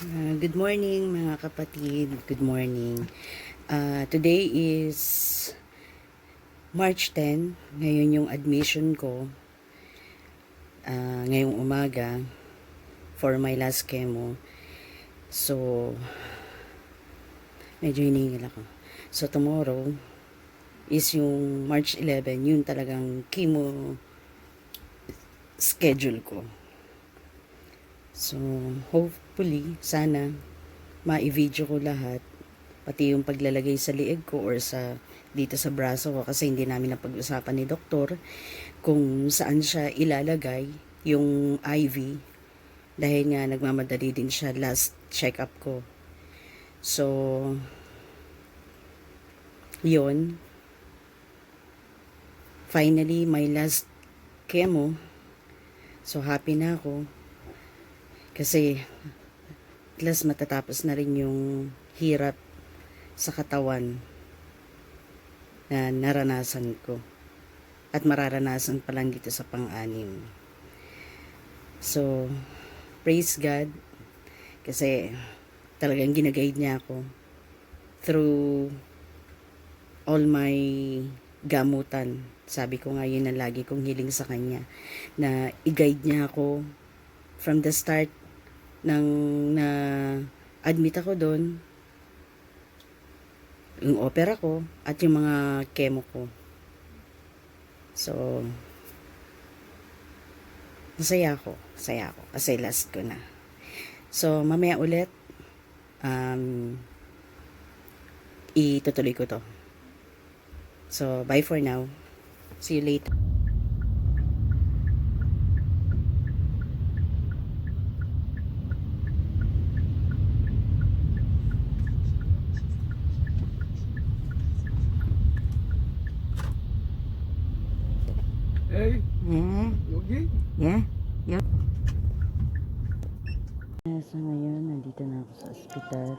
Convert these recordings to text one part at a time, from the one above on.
Good morning mga kapatid. Good morning. Today is March 10. Ngayon yung admission ko. Ngayong umaga for my last chemo. So, medyo hinihingil ako. So, tomorrow is yung March 11. Yun talagang chemo schedule ko. So, hopefully, sana, ma-video ko lahat. Pati yung paglalagay sa liig ko or dito sa braso ko kasi hindi namin napag-usapan ni doktor kung saan siya ilalagay yung IV dahil nga nagmamadali din siya last check-up ko. So, yon. Finally, my last chemo. So, happy na ako. Kasi, at least matatapos na rin yung hirap sa katawan na naranasan ko. At mararanasan pa lang dito sa pang-anim. So, praise God. Kasi, talagang ginaguide niya ako through all my gamutan. Sabi ko nga yun na lagi kong hiling sa kanya. Na i-guide niya ako from the start nang na-admit ako doon, yung opera ko, at yung mga chemo ko. So, masaya ako. Kasi last ko na. So, mamaya ulit, itutuloy ko to. So, bye for now. See you later. Hey, Yeah. you okay? Yeah. Yep. So ngayon, nandito na ako sa ospital.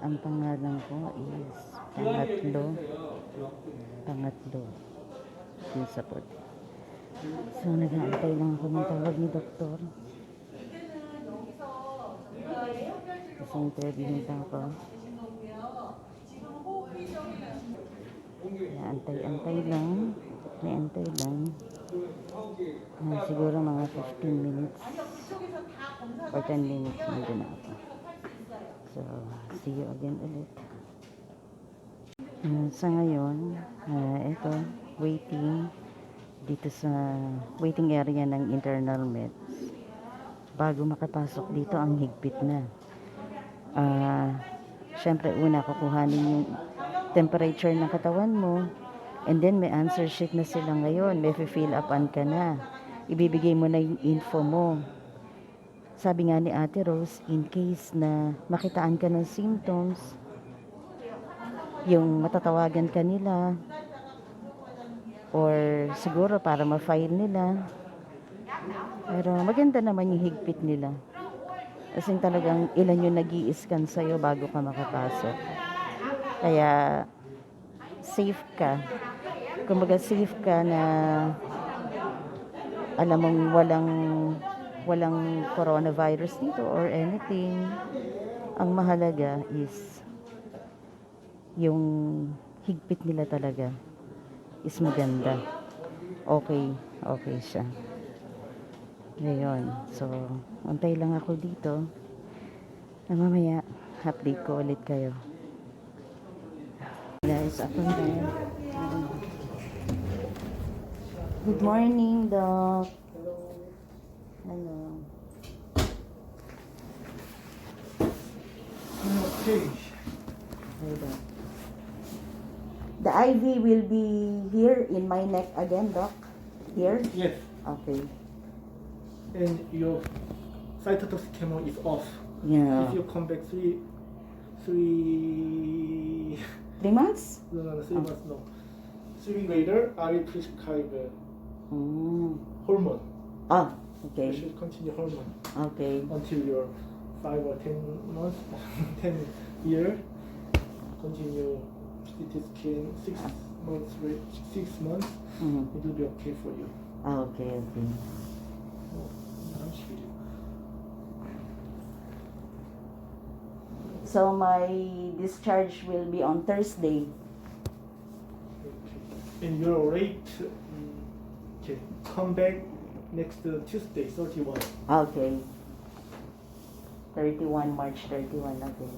Ang pangalan ko is Pangatlo. Yung support. So nag-aantay lang ako ng tawag ni doktor. Kasi interviewin pa ako. Antay-antay lang. May antay lang. Siguro mga 15 minutes or 10 minutes nandun na ako. So, see you again ulit. Sa ngayon, ito, waiting dito sa waiting area ng internal meds. Bago makapasok dito, ang higpit na. Syempre, una kukuhanin yung temperature ng katawan mo. And then, may answer sheet na sila ngayon. May fill upan ka na. Ibibigay mo na yung info mo. Sabi nga ni Ate Rose, in case na makitaan ka ng symptoms, yung matatawagan ka nila, or siguro para ma-file nila. Pero maganda naman yung higpit nila. Kasi talagang ilan yung nag-i-scan sa'yo bago ka makapasok. Kaya, safe ka. Kumbaga safe ka na alam mong walang coronavirus dito or anything. Ang mahalaga is yung higpit nila talaga is maganda. Okay siya. Ngayon, so antay lang ako dito. Na mamaya update ko ulit kayo. Guys, ako na. Good morning, Doc. Hello. Okay. Hold on. The IV will be here in my neck again, Doc. Here? Yes, Okay. and your cytotoxic chemo is off. Yeah. If you come back three, 3 months? no, 3 months, no. 3 weeks later, I will prescribe hormone. Ah, You okay. should continue hormone Okay. until your 5 or 10 months, 10 year. Continue CT scan 6 months, 6 months. Mhm. It will be okay for you. Ah, okay. 잠시만요. So my discharge will be on Thursday. Okay. And your rate, okay, come back next Tuesday, 31. Okay. 31, March 31, okay.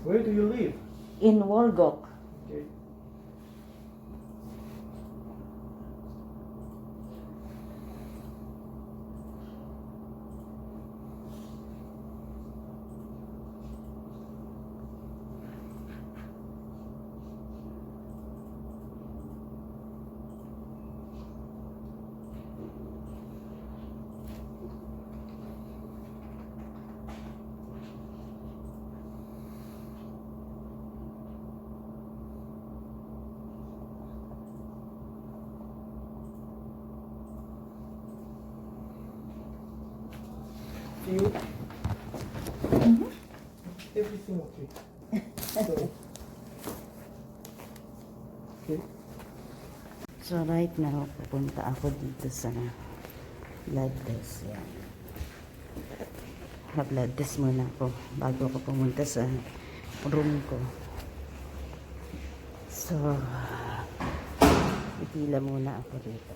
Where do you live? In Wolgok. Okay. You? Everything okay. So, okay. So right now, pupunta ako dito sa blood test. Yan. Ha-blood test muna ako bago ako pumunta sa room ko. So, ipila muna ako dito.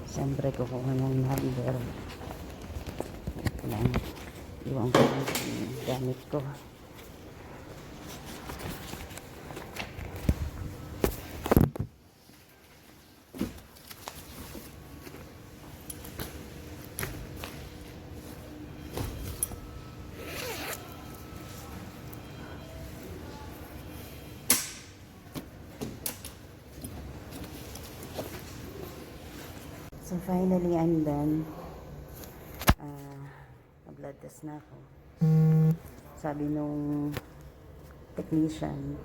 Siyempre, kukuha ng number. Ito lang. Iwan ko yung gamit ko. So finally, I'm done. Blood test na ako. Sabi nung technician,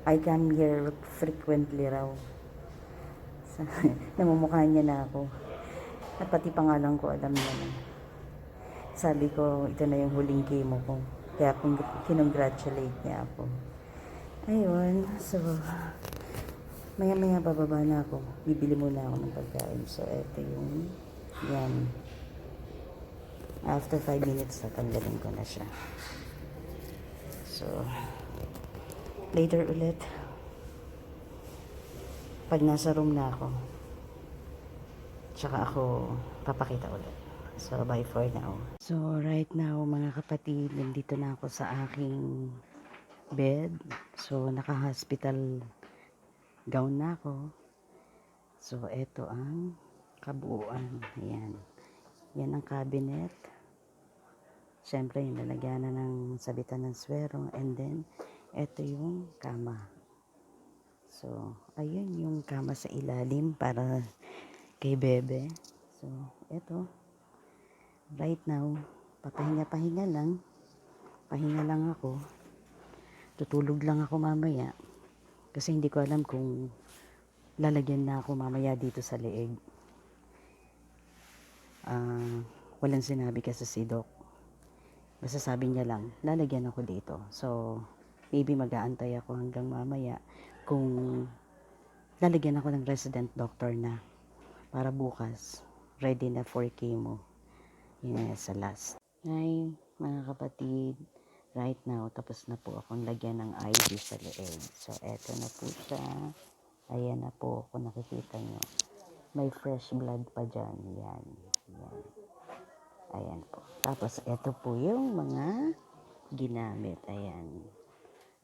I come here frequently raw. So, namumukha niya na ako. At pati pangalan ko, alam niya na. Sabi ko, ito na yung huling chemo ko. Kaya kinongratulate niya ako. Ayun, so maya-maya bababa na ako. Bibili muna ako ng pagkain. So, eto yung yan. After 5 minutes, tatanggalin ko na siya. So, later ulit. Pag nasa room na ako, tsaka ako papakita ulit. So, bye for now. So, right now, mga kapatid, nandito na ako sa aking bed. So, naka-hospital gown na ako. So, eto ang kabuuan. Ayan. Yan ang cabinet. Siyempre, yung lalagyanan ng sabitan ng swero. And then, eto yung kama. So, ayun yung kama sa ilalim para kay Bebe. So, eto. Right now, papahinga-pahinga lang. Pahinga lang ako. Tutulog lang ako mamaya. Kasi hindi ko alam kung lalagyan na ako mamaya dito sa leeg. Walang sinabi kasi si Doc. Basta sabi niya lang, lalagyan ako dito. So, maybe mag-aantay ako hanggang mamaya kung lalagyan ako ng resident doctor na para bukas, ready na for chemo. Yun sa last. Hi, mga kapatid. Right now, tapos na po akong lagyan ng IV sa leeg. So, eto na po siya. Ayan na po kung nakikita nyo. May fresh blood pa dyan. Yan. Yan. Ayan po. Tapos, eto po yung mga ginamit. Ayan.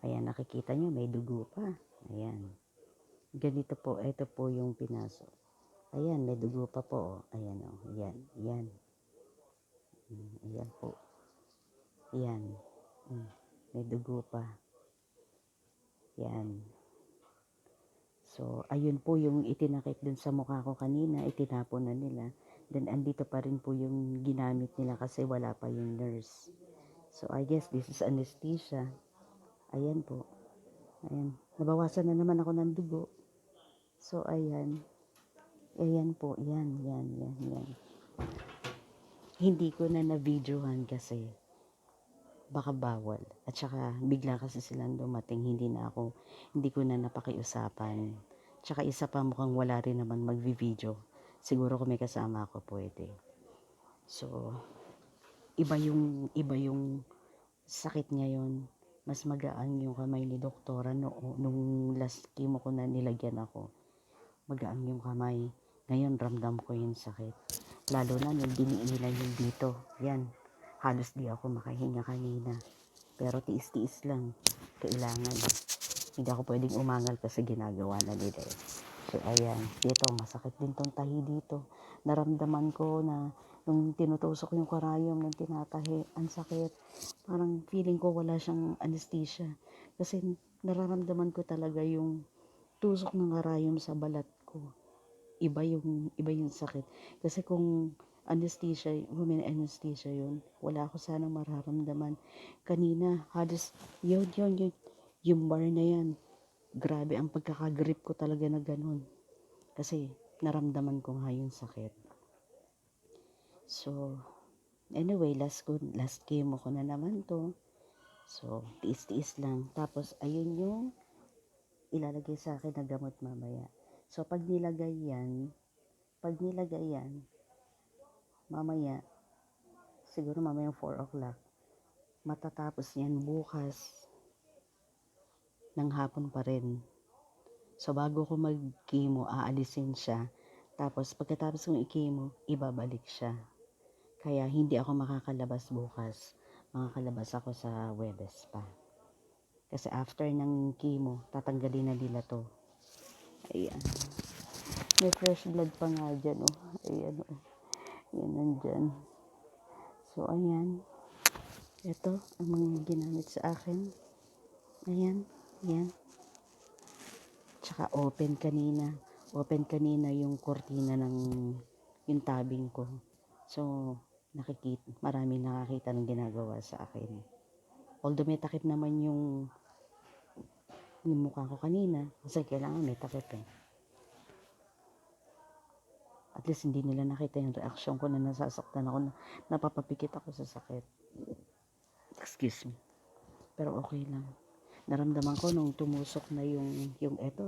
Ayan, nakikita nyo, may dugo pa. Ayan. Ganito po, ito po yung pinasok. Ayan, may dugo pa po. Ayan o, ayan, ayan. Ayan po. Ayan. May dugo pa. Ayan. So, ayun po yung itinakip dun sa mukha ko kanina, itinapon na nila. Then, andito pa rin po yung ginamit nila kasi wala pa yung nurse. So, I guess this is anesthesia. Ayan po. Ayan. Nabawasan na naman ako ng dugo. So, ayan. Ayan po. Yan. Hindi ko na na-videohan kasi baka bawal. At saka, bigla kasi silang dumating. Hindi ko na napakiusapan. Tsaka isa pa mukhang wala rin naman magvi-video. Siguro kung may kasama ako pwede. So, iba yung sakit ngayon. Mas magaan yung kamay ni doktora nung last chemo ko na nilagyan ako. Magaan yung kamay. Ngayon ramdam ko yung sakit. Lalo na nung diniinan yung dito. Yan. Halos di ako makahinga kanina. Pero tiis-tiis lang. Kailangan. Hindi ako pwedeng umangal kasi ginagawa na nila eh. So ayan. Dito masakit din tong tahi dito. Naramdaman ko na nung tinutusok yung karayom nung tinatahi, ang sakit. Parang feeling ko wala siyang anesthesia. Kasi nararamdaman ko talaga yung tusok ng karayom sa balat ko. Iba yung sakit. Kasi kung anesthesia, women anesthesia yun, wala ako sanang mararamdaman. Kanina, halos, yun, yung bar na yan. Grabe, ang pagkakagrip ko talaga na ganun. Kasi, naramdaman ko nga yung sakit. So, anyway, last chemo ko na naman to. So, tiis-tiis lang. Tapos, ayun yung ilalagay sa akin na gamot mamaya. So, pag nilagay yan, mamaya, siguro mamaya 4 o'clock, matatapos yan bukas ng hapon pa rin. So, bago ko mag-chemo, aalisin siya. Tapos, pagkatapos kong i-chemo, ibabalik siya. Kaya, hindi ako makakalabas bukas. Makakalabas ako sa Huwebes pa. Kasi after ng chemo, tatanggalin na nila to. Ayan. May fresh blood pa nga dyan, oh. Ayan, oh. Yan, nandyan. So, ayan. Ito, ang mga ginamit sa akin. Ayan. Tsaka open kanina yung kortina ng yung tabing ko. So, maraming nakakita ng ginagawa sa akin. Although may takip naman yung mukha ko kanina, kasi kailangan may takip eh. At least hindi nila nakita yung reaction ko na nasasaktan ako, napapapikit ako sa sakit. Excuse me. Pero okay lang. Naramdaman ko nung tumusok na yung ito,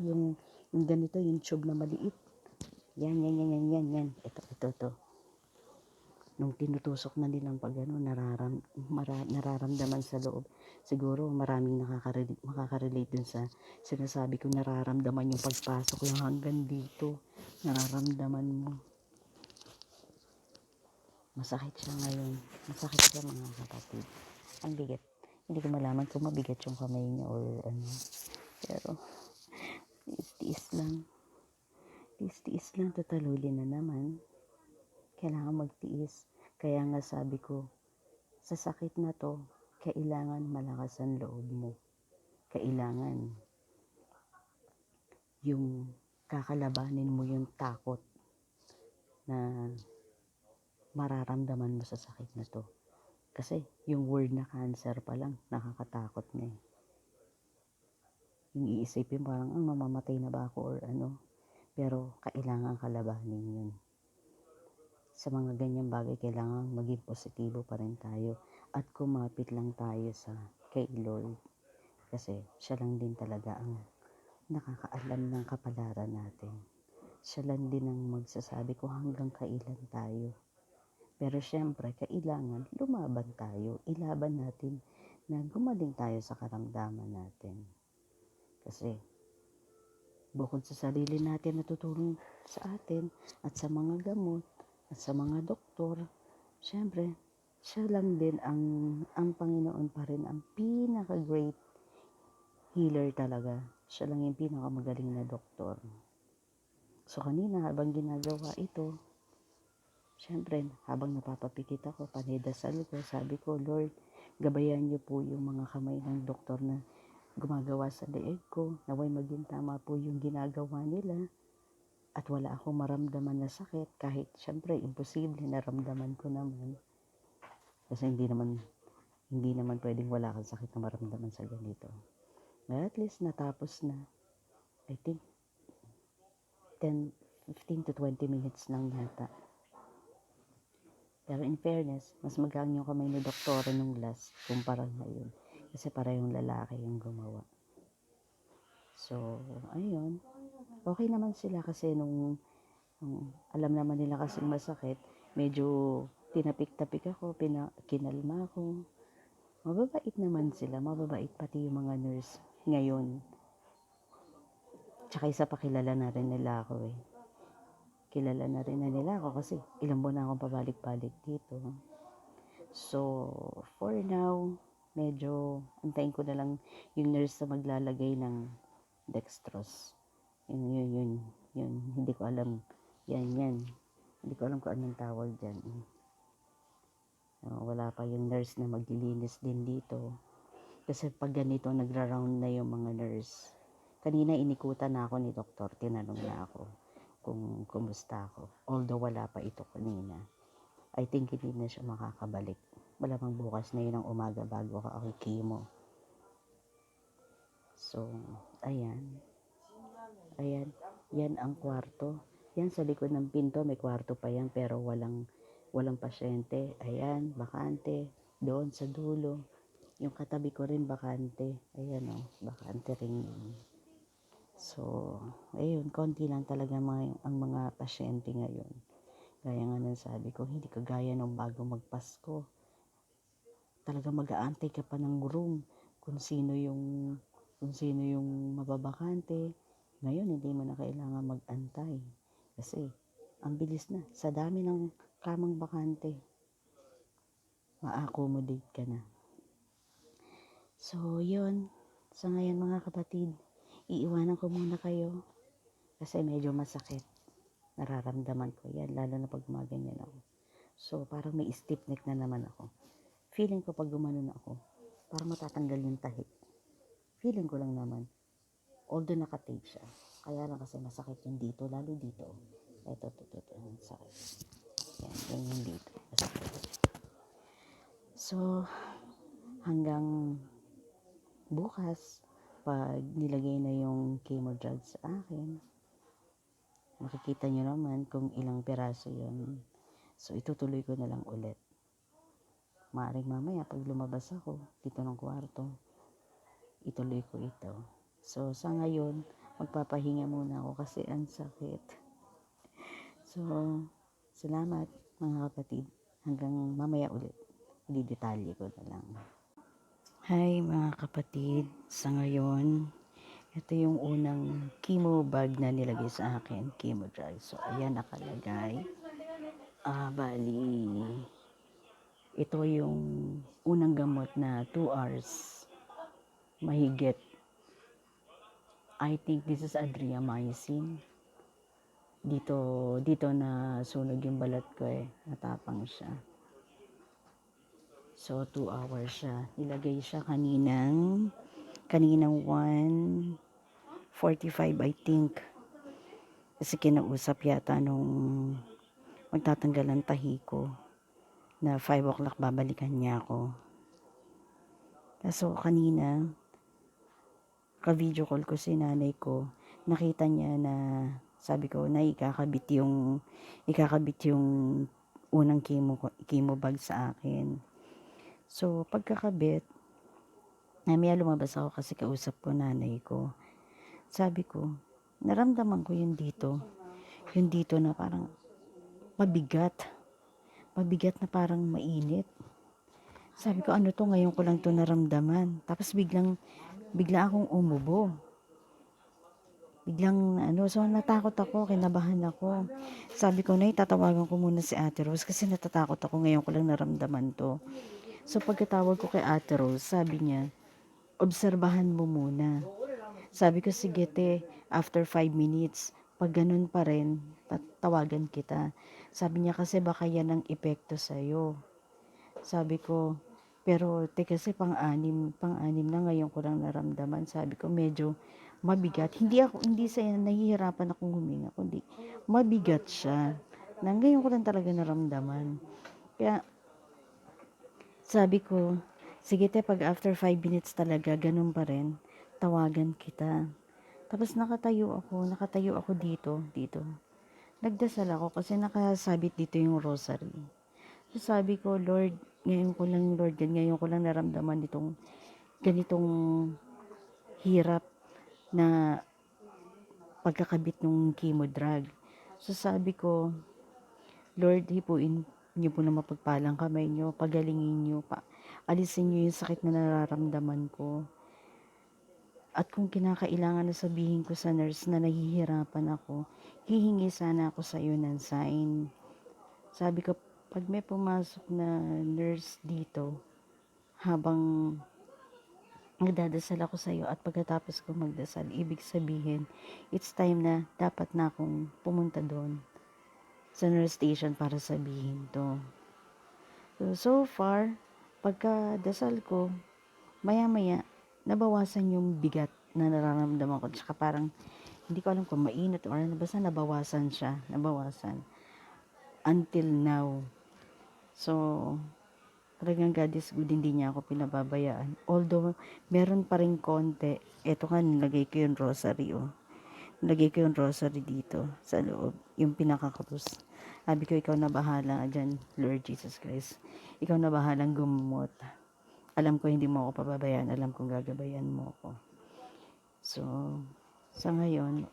yung ganito, yung tube na maliit. Yan. Ito. Nung tinutusok na nilang pag ano, nararamdaman sa loob. Siguro maraming makaka-relate dun sa sinasabi ko, nararamdaman yung pagpasok yung hanggang dito. Nararamdaman mo. Masakit siya ngayon. Masakit siya mga kapatid. Ang bigat. Hindi ko malaman kung mabigat yung kamay niya or ano. Pero, tiis-tiis lang. Tiis-tiis lang, tatalulin na naman. Kailangan magtiis. Kaya nga sabi ko, sa sakit na to, kailangan malakas ang loob mo. Kailangan yung kakalabanin mo yung takot na mararamdaman mo sa sakit na to. Kasi yung word na cancer pa lang, nakakatakot na eh. Yung iisipin parang, mamamatay na ba ako or ano. Pero kailangan kalabanin yun. Sa mga ganyang bagay, kailangan maging positibo pa rin tayo at kumapit lang tayo kay Lord. Kasi siya lang din talaga ang nakakaalam ng kapalaran natin. Siya lang din ang magsasabi kung hanggang kailan tayo. Pero syempre, kailangan lumaban tayo. Ilaban natin na gumaling tayo sa karamdaman natin. Kasi bukod sa sarili natin na tutulong sa atin at sa mga gamot at sa mga doktor, syempre, siya lang din ang Panginoon pa rin ang pinaka-great healer talaga. Siya lang yung pinakamagaling na doktor. So kanina habang ginagawa ito, syempre habang napapapikit ako, panidasal ko, sabi ko, Lord, gabayan niyo po yung mga kamay ng doktor na gumagawa sa leeg ko, naway maging tama po yung ginagawa nila at wala akong maramdaman na sakit kahit syempre imposible naramdaman ko naman kasi hindi naman pwedeng wala kang sakit na maramdaman sa ganito. But at least natapos na. I think 15 to 20 minutes lang yata. Pero in fairness, mas magaan yung kamay ni doktora nung last kumpara ngayon. Kasi parehong lalaki yung gumawa. So, ayun. Okay naman sila kasi nung alam naman nila kasi masakit, medyo tinapik-tapik ako, kinalma ako. Mababait naman sila, mababait pati yung mga nurse ngayon. Tsaka isa pa kilala na rin nila ako eh. Kilala na rin na nila ako kasi ilang buwan na akong pabalik-balik dito. So, for now, medyo antayin ko na lang yung nurse na maglalagay ng dextrose. Yun. Hindi ko alam. Yan. Hindi ko alam kung anong tawag dyan. Wala pa yung nurse na maglilinis din dito. Kasi pag ganito, nagra-round na yung mga nurse. Kanina inikutan na ako ni doktor. Tinanong na ako kung kumusta ako. Although wala pa ito kanina. I think hindi na siya makakabalik. Malamang bukas na yun ang umaga bago ako chemo. So, ayan. Yan ang kwarto. Yan sa likod ng pinto, may kwarto pa yan pero walang pasyente. Ayan, bakante. Doon sa dulo. Yung katabi ko rin bakante. Ayan bakante rin yun. So, ayun, konti lang talaga ang mga pasyente ngayon. Gaya nga nang sabi ko, hindi kagaya nung bago magpasko. Talaga mag-aantay ka pa ng room kung sino yung mababakante. Ngayon, hindi mo na kailangan mag-antay. Kasi, ang bilis na. Sa dami ng kamang bakante, ma-accommodate ka na. So, yun. Sa ngayon mga kapatid, iiwanan ko muna kayo. Kasi medyo masakit. Nararamdaman ko yan, lalo na pag gumaganyan ako. So, parang may stiff neck na naman ako. Feeling ko pag gumanon ako, parang matatanggal yung tahi. Feeling ko lang naman. Although naka-tape siya. Kaya lang kasi masakit yung dito, lalo dito. Ito, sakit. Yan yung dito. Masakit. So, hanggang bukas, pag nilagay na yung chemo drug sa akin, makikita nyo naman kung ilang piraso yun. So, itutuloy ko na lang ulit. Maaaring mamaya, pag lumabas ako dito ng kwarto, ituloy ko ito. So, sa ngayon, magpapahinga muna ako kasi ang sakit. So, salamat mga kapatid. Hanggang mamaya ulit. Didetalye ko na lang. Hi mga kapatid. Sa ngayon, ito yung unang chemo bag na nilagay sa akin. Chemo drug. So, ayan nakalagay. Bali, ito yung unang gamot na 2 hours. Mahigit. I think this is adriamycin. Dito na sunog yung balat ko eh. Natapang siya. So, 2 hours siya. Nilagay siya kaninang 1:45 I think. Kasi kinausap yata nung magtatanggal ng tahi ko na 5 o'clock babalikan niya ako. So, kanina, ka-video call ko si nanay ko. Nakita niya na sabi ko na ikakabit yung unang chemo bag sa akin. So, pagkakabit, namaya lumabas ako kasi kausap ko nanay ko. Sabi ko, naramdaman ko yung dito na parang mabigat na parang mainit. Sabi ko, ano to, ngayon ko lang to naramdaman. Tapos bigla akong umubo. Biglang so natakot ako, kinabahan ako. Sabi ko, Nay, tatawagan ko muna si Ate Rose kasi natatakot ako, ngayon ko lang naramdaman to. So pagkatawag ko kay Ate Rose, sabi niya, obserbahan mo muna. Sabi ko, sige te, after 5 minutes, pag ganun pa rin, tawagan kita. Sabi niya kasi baka yan ang epekto sa'yo. Sabi ko, pero te kasi pang-anim na ngayon ko lang naramdaman. Sabi ko, medyo mabigat. Hindi sa nahihirapan akong huminga, kundi mabigat siya. Na ngayon ko lang talaga naramdaman. Kaya, sabi ko, sige te, pag after 5 minutes talaga, ganun pa rin, tawagan kita. Tapos nakatayo ako dito. Nagdasal ako kasi nakasabit dito yung rosary. So sabi ko, Lord, ngayon ko lang naramdaman ganitong hirap na pagkakabit ng chemo drug. So sabi ko, Lord, hipuin niyo po na mapagpalang kamay niyo, pagalingin niyo, alisin niyo yung sakit na nararamdaman ko. At kung kinakailangan na sabihin ko sa nurse na nahihirapan ako, hihingi sana ako sa iyo ng sign. Sabi ko, pag may pumasok na nurse dito, habang nagdadasal ako sa iyo at pagkatapos ko magdasal, ibig sabihin, it's time na dapat na akong pumunta doon sa nurse station para sabihin to. So far, pagkadasal ko, maya-maya, nabawasan yung bigat na nararamdaman ko. Tsaka parang, hindi ko alam kung mainit or ano, basta nabawasan siya. Nabawasan. Until now. So, talagang God is good, hindi niya ako pinababayaan. Although, meron pa rin konti. Ito nga, nilagay ko yung rosary, oh. Nilagay ko yung rosary dito, sa loob. Yung pinaka-krus. Sabi ko, ikaw na bahala dyan, Lord Jesus Christ. Ikaw na bahalang gumamot. Alam ko hindi mo ako pababayaan. Alam kong gagabayan mo ako. So, sa ngayon,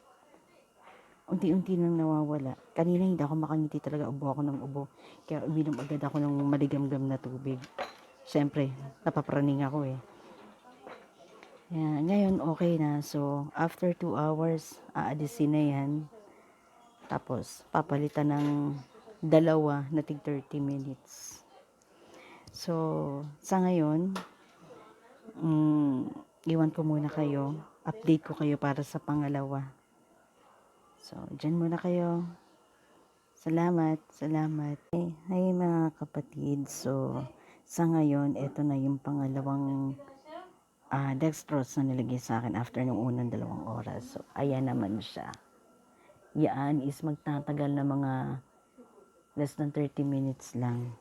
unti-unti nang nawawala. Kanina hindi ako makangiti talaga. Ubo ako ng ubo. Kaya uminom agad ako ng maligamgam na tubig. Siyempre, napapraning ako eh. Ngayon, okay na. So, after 2 hours, aalisin na yan. Tapos, papalitan ng dalawa na tig 30 minutes. So, sa ngayon, iwan ko muna kayo. Update ko kayo para sa pangalawa. So, dyan muna kayo. Salamat. Hi mga kapatid. So, sa ngayon, ito na yung pangalawang dextrose na nilagay sa akin after ng unang 2 oras. So, ayan naman siya. Yan is magtatagal na mga less than 30 minutes lang.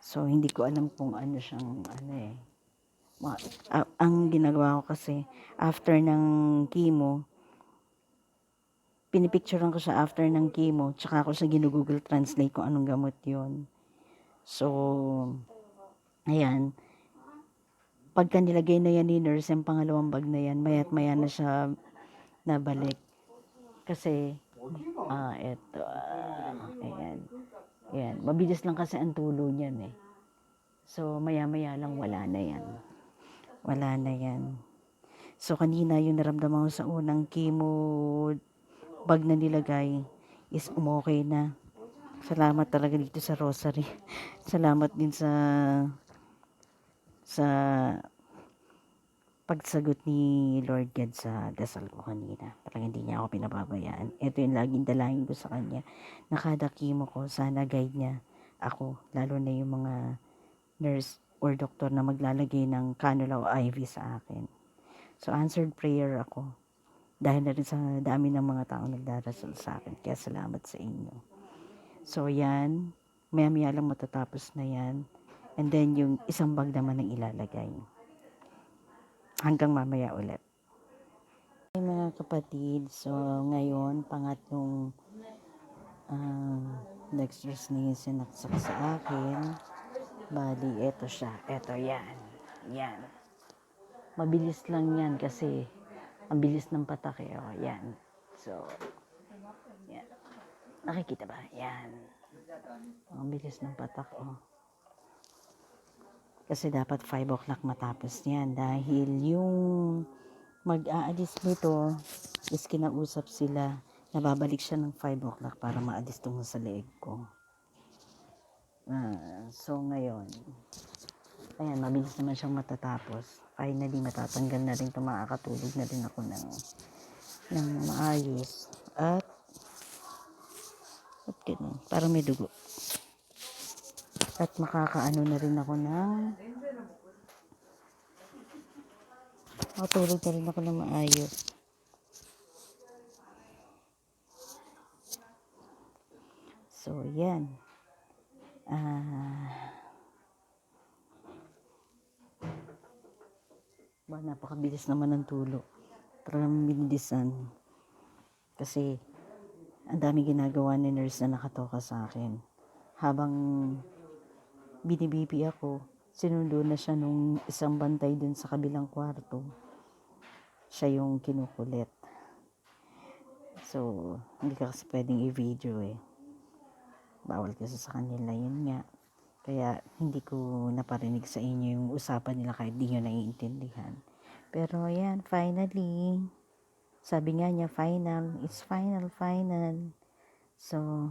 So, hindi ko alam kung ano siyang ang ginagawa ko kasi after ng chemo, pinipicturean ko siya after ng chemo, tsaka ako siya ginugoogle translate kung anong gamot yon. So, ayan, pagka nilagay na yan ni nurse, yung pangalawang bag na yan, maya't maya na siya nabalik. Kasi, ayan, mabilis lang kasi ang tulo niyan eh. So, maya-maya lang wala na yan. So, kanina yung naramdaman ko sa unang chemo bag na nilagay is umokay na. Salamat talaga dito sa rosary. Salamat din sa pagsagot ni Lord God sa dasal ko kanina. Talagang hindi niya ako pinababayaan. Ito yung laging dalangin ko sa kanya. Na kada chemo ko, sana guide niya ako. Lalo na yung mga nurse or doktor na maglalagay ng cannula o IV sa akin. So, answered prayer ako. Dahil na rin sa dami ng mga taong nagdarasal sa akin. Kaya salamat sa inyo. So, yan. Maya-maya lang matatapos na yan. And then, yung isang bag naman ang ilalagay. Hanggang mamaya ulit. Hey, mga kapatid. So, ngayon, pangatlong dextrose na yung sinaksak sa akin. Bali, eto siya. Eto, yan. Yan. Mabilis lang yan kasi ang bilis ng patak eh. Oh, yan. So, yan. Nakikita ba? Yan. Ang bilis ng patak, oh. Kasi dapat 5 o'clock matapos yan. Dahil yung mag-aalis nito is kinausap sila na babalik siya ng 5 o'clock para maalis tungo sa leeg ko. So ngayon, ayan, mabilis naman siyang matatapos. Finally, matatanggal na rin ito, makakatulog na rin ako ng maayos. At ganun, parang may dugo. At makakaano na rin ako makatulog na rin ako ng maayos. So, yan. Napakabilis naman ng tulog. Talagang binilisan. Kasi, ang dami ginagawa ni nurse na nakatoka sa akin. Habang binibipi ako, sinundo na siya nung isang bantay dun sa kabilang kwarto. Siya yung kinukulit. So, hindi ka kasi pwedeng i-video eh. Bawal kasi sa kanila, yun nga. Kaya hindi ko naparinig sa inyo yung usapan nila kahit di nyo naiintindihan. Pero ayan, finally, sabi nga niya, final. It's final. So,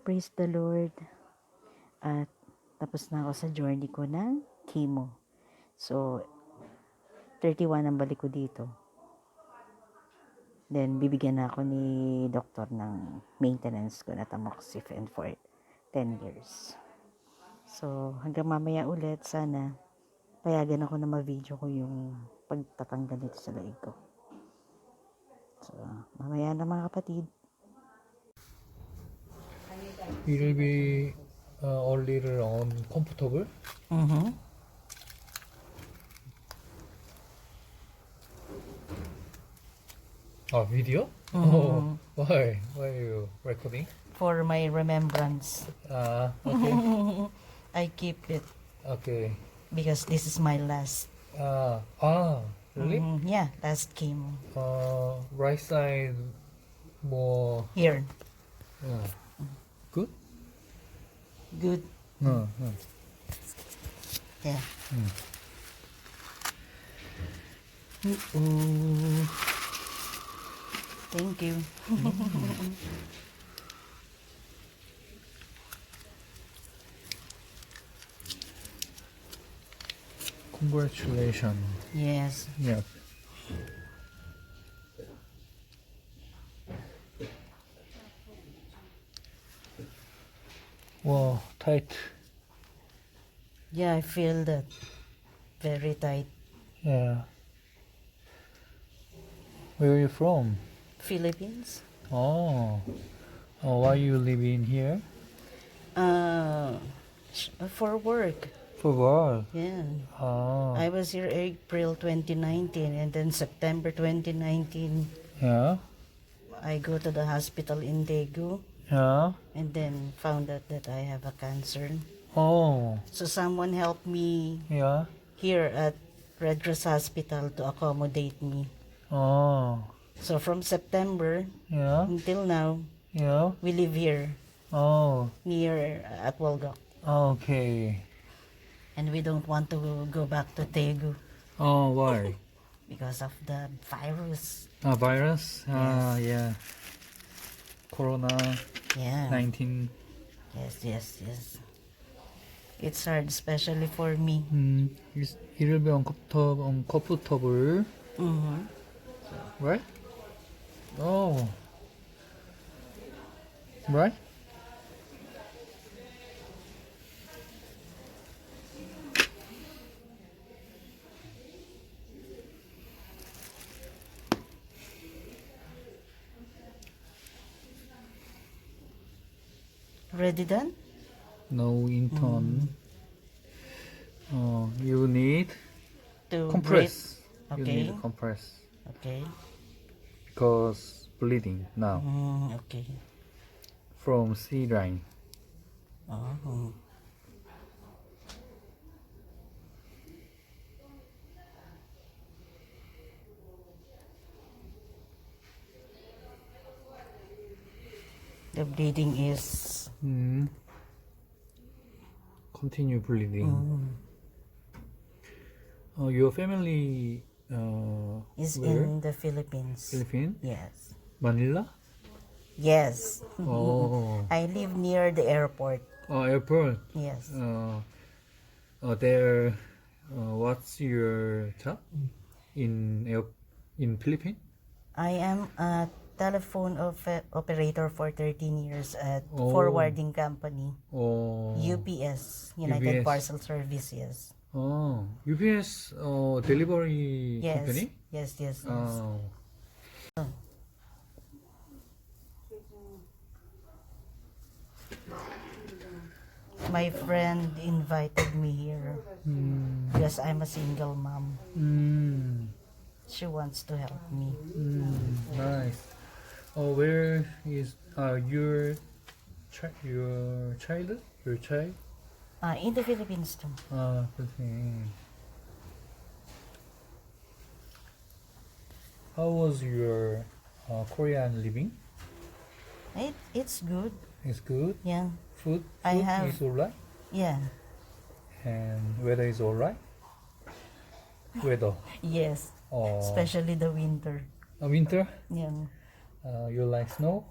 praise the Lord. At tapos na ako sa journey ko ng chemo. So, 31 ang balik ko dito. Then, bibigyan na ako ni doktor ng maintenance ko na tamoxifen for 10 years. So, hanggang mamaya ulit, sana payagan ako na ma-video ko yung pagtatanggal nito sa leeg ko. So, mamaya na mga kapatid. It will be a little uncomfortable. Video? Oh, why? Why are you recording? For my remembrance, Okay. I keep it Okay. because this is my last. Really? Yeah, last chemo. Right side more. Here. Good? Good. No. Yeah. Thank you. Congratulations. Yes. Yeah. Wow, tight. Yeah, I feel that. Very tight. Yeah. Where are you from? Philippines? Oh. Why you living here? For work. For work. Yeah. Oh. I was here April 2019 and then September 2019 Yeah. I go to the hospital in Daegu Yeah. and then found out that I have a cancer. Oh. So someone helped me Yeah. here at Red Cross Hospital to accommodate me. Oh. So from September Yeah. until now, Yeah. we live here Oh. near at Wolgok. Okay. And we don't want to go back to Daegu Oh, why? because of the virus. Virus? Yeah. Corona Yeah. 19. Yes. It's hard, especially for me. It will be uncomfortable, Mm-hmm. right? Oh. Right? Ready done? No intern. You need To compress. breathe. You Okay. need compress Okay. because bleeding now Okay. from C line. Oh. The bleeding is Continue bleeding. Your family Is Where? in the Philippines. Philippines? Yes. Manila? Yes. Oh, I live near the airport. airport. Yes. There. What's your job in Philippines? I am a telephone operator for 13 years at Oh. forwarding company. Oh, UPS, United UPS. Parcel Service, yes. Oh, UPS delivery Yes. company? Yes, yes, yes. Oh, My friend invited me here mm, because I'm a single mom. mm, She wants to help me. nice. Oh, where is your child? Your child? In the Philippines too. Philippines. How was your Korean living? It's good. It's good. Yeah. Food I have- is alright, Yeah. and weather is alright. Weather. Yes. Oh, Especially the winter. winter. Yeah. You like snow?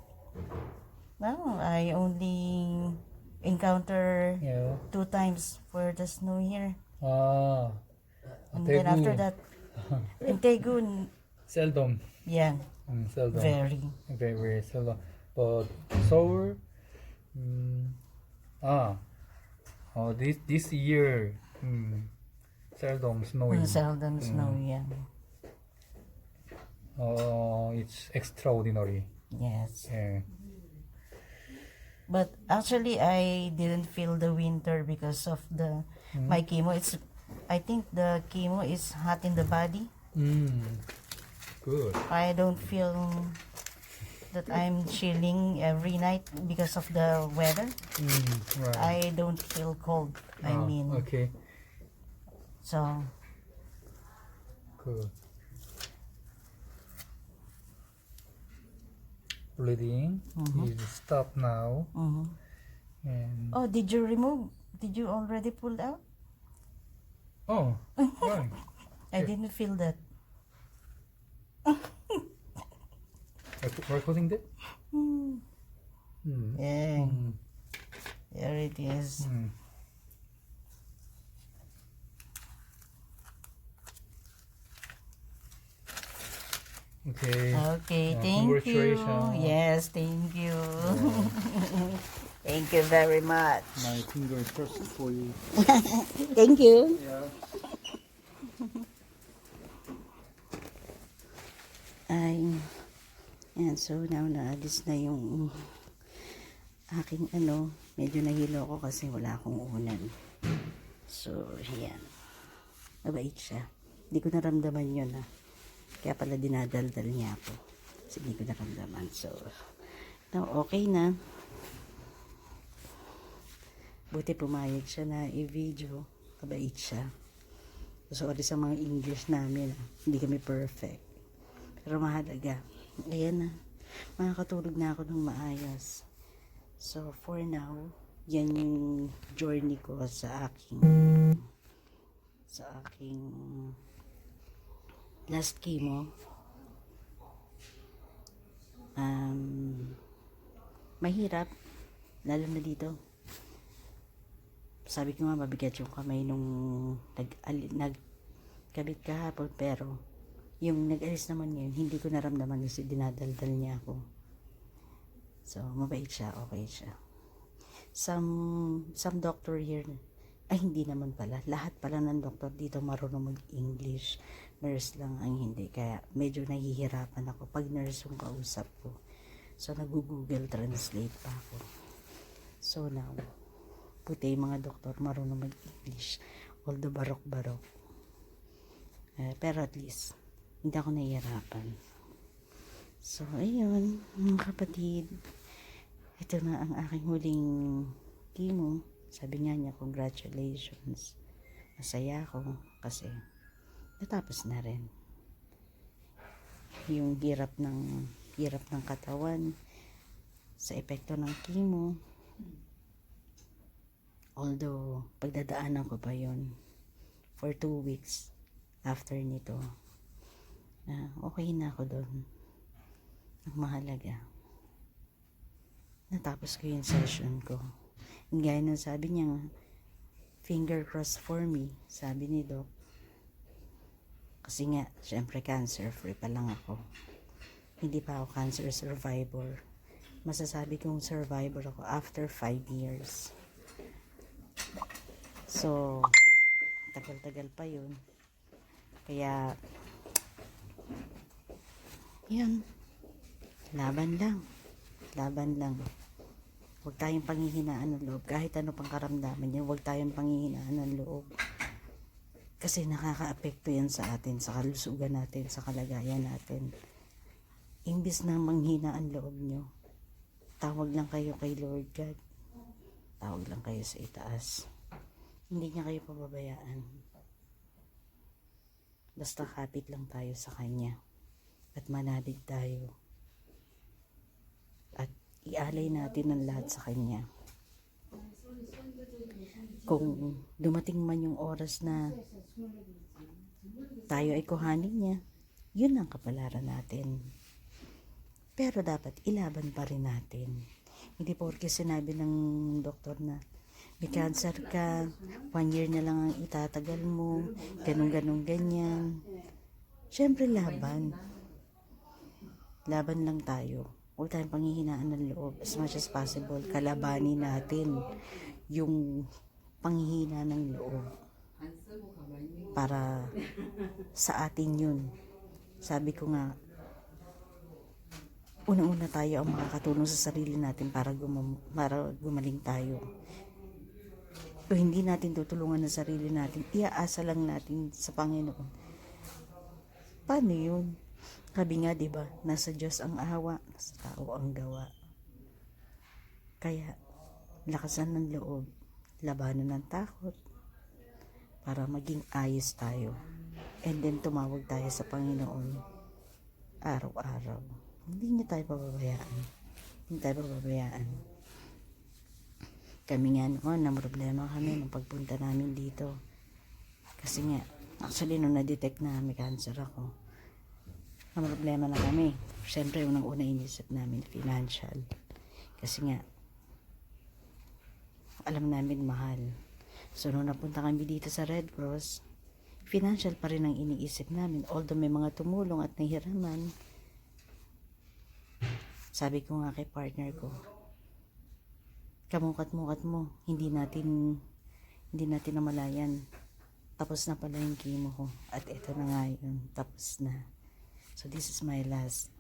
No, I only encounter Yeah. 2 times for the snow here. Ah, And then after that, in Daegu, seldom. yeah, Seldom. very. Very, very seldom. But Seoul, mm, ah, this year, seldom snowing. Seldom snow, yeah. It's extraordinary. Yes. Yeah. But actually, I didn't feel the winter because of my chemo. I think the chemo is hot in the body. Good. I don't feel that I'm chilling every night because of the weather. Right. I don't feel cold. I mean, Okay. so Good. Bleeding is stopped now, and oh, did you already pull out? right. I didn't feel that. Recording that. Yeah, there it is. Okay. Okay, thank you. Congratulations. Yes, thank you. Thank you very much. My finger first for you. Thank you. Yeah. Ay, yan, so now naalis na yung aking medyo nahilo ako kasi wala akong unan. So, yan. Mabait siya. Hindi ko naramdaman yun Kaya pala dinadaldal niya ako. Kasi hindi ko naramdaman. So, now okay na. Buti pumayag siya na i-video. Mabait siya. Sorry sa mga English namin. Hindi kami perfect. Pero mahalaga. Ayan na. Makakatulog na ako ng maayos. So, for now, yan yung journey ko sa aking last chemo. Mahirap. Lalo na dito. Sabi ko nga, mabigat yung kamay nung nagkabit kahapon, pero yung nag-alis naman yun, hindi ko naramdaman kasi dinadaldal niya ako. So, mabait siya, okay siya. Some doctor here, ay hindi naman pala, lahat pala ng doktor dito marunong mag-English. Nurse lang ang hindi, kaya medyo nahihirapan ako pag nurse yung kausap ko. So, nag-Google Translate pa ako. So, now, puti yung mga doktor marunong mag-English, although barok-barok. Pero at least, hindi ako nahihirapan. So, ayun, mga kapatid. Ito na ang aking huling chemo. Sabi nga niya, congratulations. Masaya ako kasi natapos na rin. Yung hirap ng katawan sa epekto ng chemo. Although, pagdadaanan ko pa yun for 2 weeks after nito. Okay na ako doon. Ang mahalaga, natapos ko yung session ko. Gaya ng sabi niya, finger crossed for me, sabi ni Doc. Kasi nga, syempre cancer free pa lang ako. Hindi pa ako cancer survivor. Masasabi kong survivor ako after 5 years. So, tagal-tagal pa yun. Kaya, yun. Laban lang. Laban lang. Huwag tayong panghihinaan ng loob. Kahit ano pang karamdaman niya, huwag tayong panghihinaan ng loob. Kasi nakaka-apekto yan sa atin, sa kalusugan natin, sa kalagayan natin. Imbis na manghina ang loob nyo, tawag lang kayo kay Lord God. Tawag lang kayo sa itaas. Hindi niya kayo pababayaan. Basta kapit lang tayo sa Kanya. At manalig tayo. At ialay natin ang lahat sa Kanya. Kung dumating man yung oras na tayo ay kuhanin niya, yun ang kapalaran natin. Pero dapat ilaban pa rin natin. Hindi porke sinabi ng doktor na may cancer ka, 1 year na lang ang itatagal mo, ganun ganyan. Siyempre laban. Laban lang tayo. Huwag tayong panghihinaan ng loob as much as possible. Kalabanin natin yung panghihina ng loob. Para sa atin yun. Sabi ko nga, unang-una tayo ang makakatulong sa sarili natin para gumaling tayo. Kung hindi natin tutulungan ang sarili natin, iaasa lang natin sa Panginoon. Paano yun? Sabi nga, diba, nasa Diyos ang awa, nasa tao ang gawa. Kaya, lakasan ng loob, labanan ng takot, para maging ayos tayo. And then, tumawag tayo sa Panginoon, araw-araw. Hindi niya tayo pababayaan. Hindi tayo pababayaan. Kami nga noon, na problema kami nung pagpunta namin dito. Kasi nga, actually, nung na-detect na may cancer ako, ang problema na kami. Siyempre, unang-una inisip namin, financial. Kasi nga, alam namin mahal. So, nung napunta kami dito sa Red Cross, financial pa rin ang iniisip namin. Although may mga tumulong at nahiraman, sabi ko nga kay partner ko, kamukat-mukat mo, hindi natin namalayan. Tapos na pala yung chemo ko. At ito na nga yun, tapos na. So, this is my last.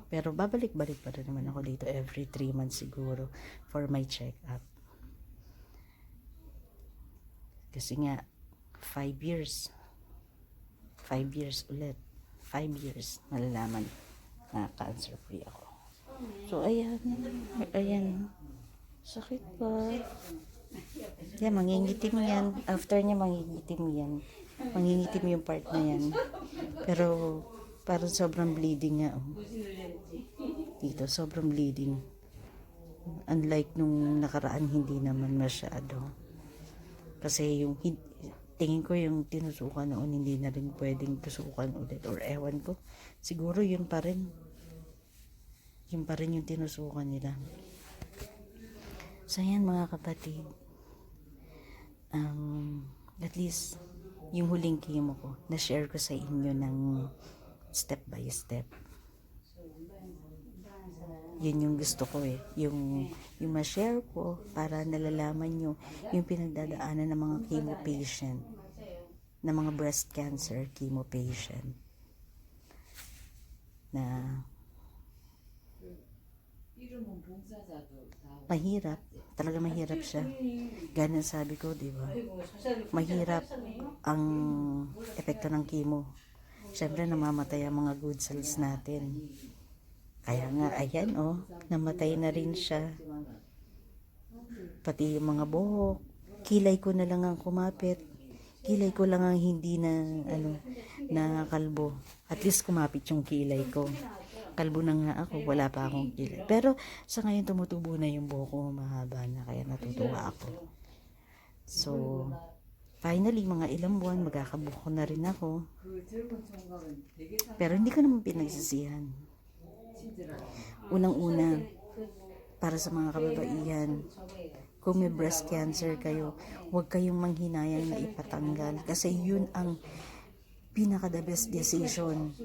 Pero babalik-balik pa rin naman ako dito every 3 months siguro for my check-up. Kasi nga, 5 years. 5 years ulit. 5 years, malalaman na cancer-free ako. So, ayan. Ayan. Sakit pa. Yan, mangingitim yan. After niya, mangingitim yan. Mangingitim yung part na yan. Pero, parang sobrang bleeding nga. Oh. Dito, sobrang bleeding. Unlike nung nakaraan, hindi naman masyado. Kasi yung, tingin ko yung tinusukan noon, hindi na rin pwedeng tusukan ulit. Or ewan ko. Siguro yun pa rin. Yun pa rin yung tinusukan nila. So, yan mga kapatid. At least, yung huling chemo ko, na-share ko sa inyo ng step by step. Yun yung gusto ko eh. Yung ma-share ko para nalalaman nyo yung pinagdadaanan ng mga chemo patient, ng mga breast cancer chemo patient. Na mahirap. Talaga mahirap siya. Ganun sabi ko, di ba? Mahirap ang epekto ng chemo. Siyempre, namamatay ang mga good cells natin. Kaya nga, ayan namatay na rin siya. Pati yung mga buhok. Kilay ko na lang ang kumapit. Kilay ko lang ang hindi na kalbo. At least kumapit yung kilay ko. Kalbo na nga ako, wala pa akong kilay. Pero sa ngayon tumutubo na yung buhok ko, mahaba na, kaya natutuwa ako. So, Finally, mga ilang buwan, magkakabuko na rin ako. Pero hindi ko naman pinagsisihan. Unang-una, para sa mga kababaihan, kung may breast cancer kayo, huwag kayong manghinayang na ipatanggal. Kasi yun ang pinaka-the best decision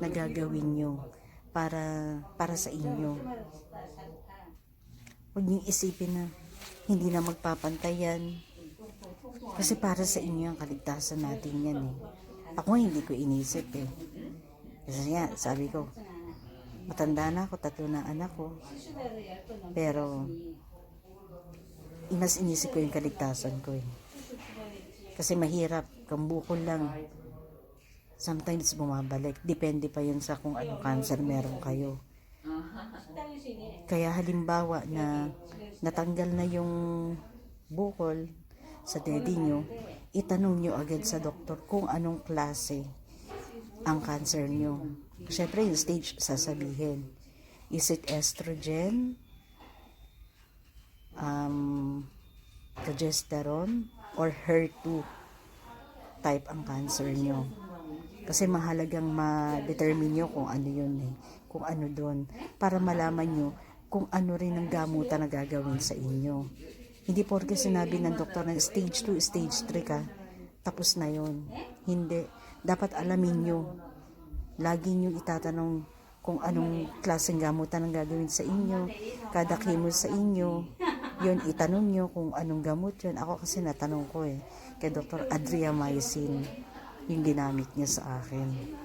na gagawin nyo para sa inyo. Huwag niyong isipin na hindi na magpapantayan. Kasi para sa inyo ang kaligtasan natin yan eh. Ako hindi ko inisip eh. Kasi nga, sabi ko, matanda na ako, 3 na anak ko. Pero, mas inisip ko yung kaligtasan ko eh. Kasi mahirap, kung bukol lang, sometimes bumabalik. Depende pa yun sa kung anong cancer meron kayo. Kaya halimbawa na natanggal na yung bukol sa daddy nyo, itanong nyo agad sa doktor kung anong klase ang cancer nyo. Siyempre yung stage sasabihin. Is it estrogen? Progesterone? Or HER2 type ang cancer nyo? Kasi mahalagang ma-determine nyo kung ano yun eh. Kung ano doon. Para malaman nyo kung ano rin ang gamutan na gagawin sa inyo. Hindi porke sinabi ng doktor na stage 2, stage 3 ka, tapos na yon. Hindi. Dapat alamin nyo. Lagi nyo itatanong kung anong klaseng gamutan ang gagawin sa inyo. Kada chemo sa inyo, yun, itanong nyo kung anong gamot yun. Ako kasi natanong ko eh, kay Dr. Adriamycin, yung ginamit niya sa akin.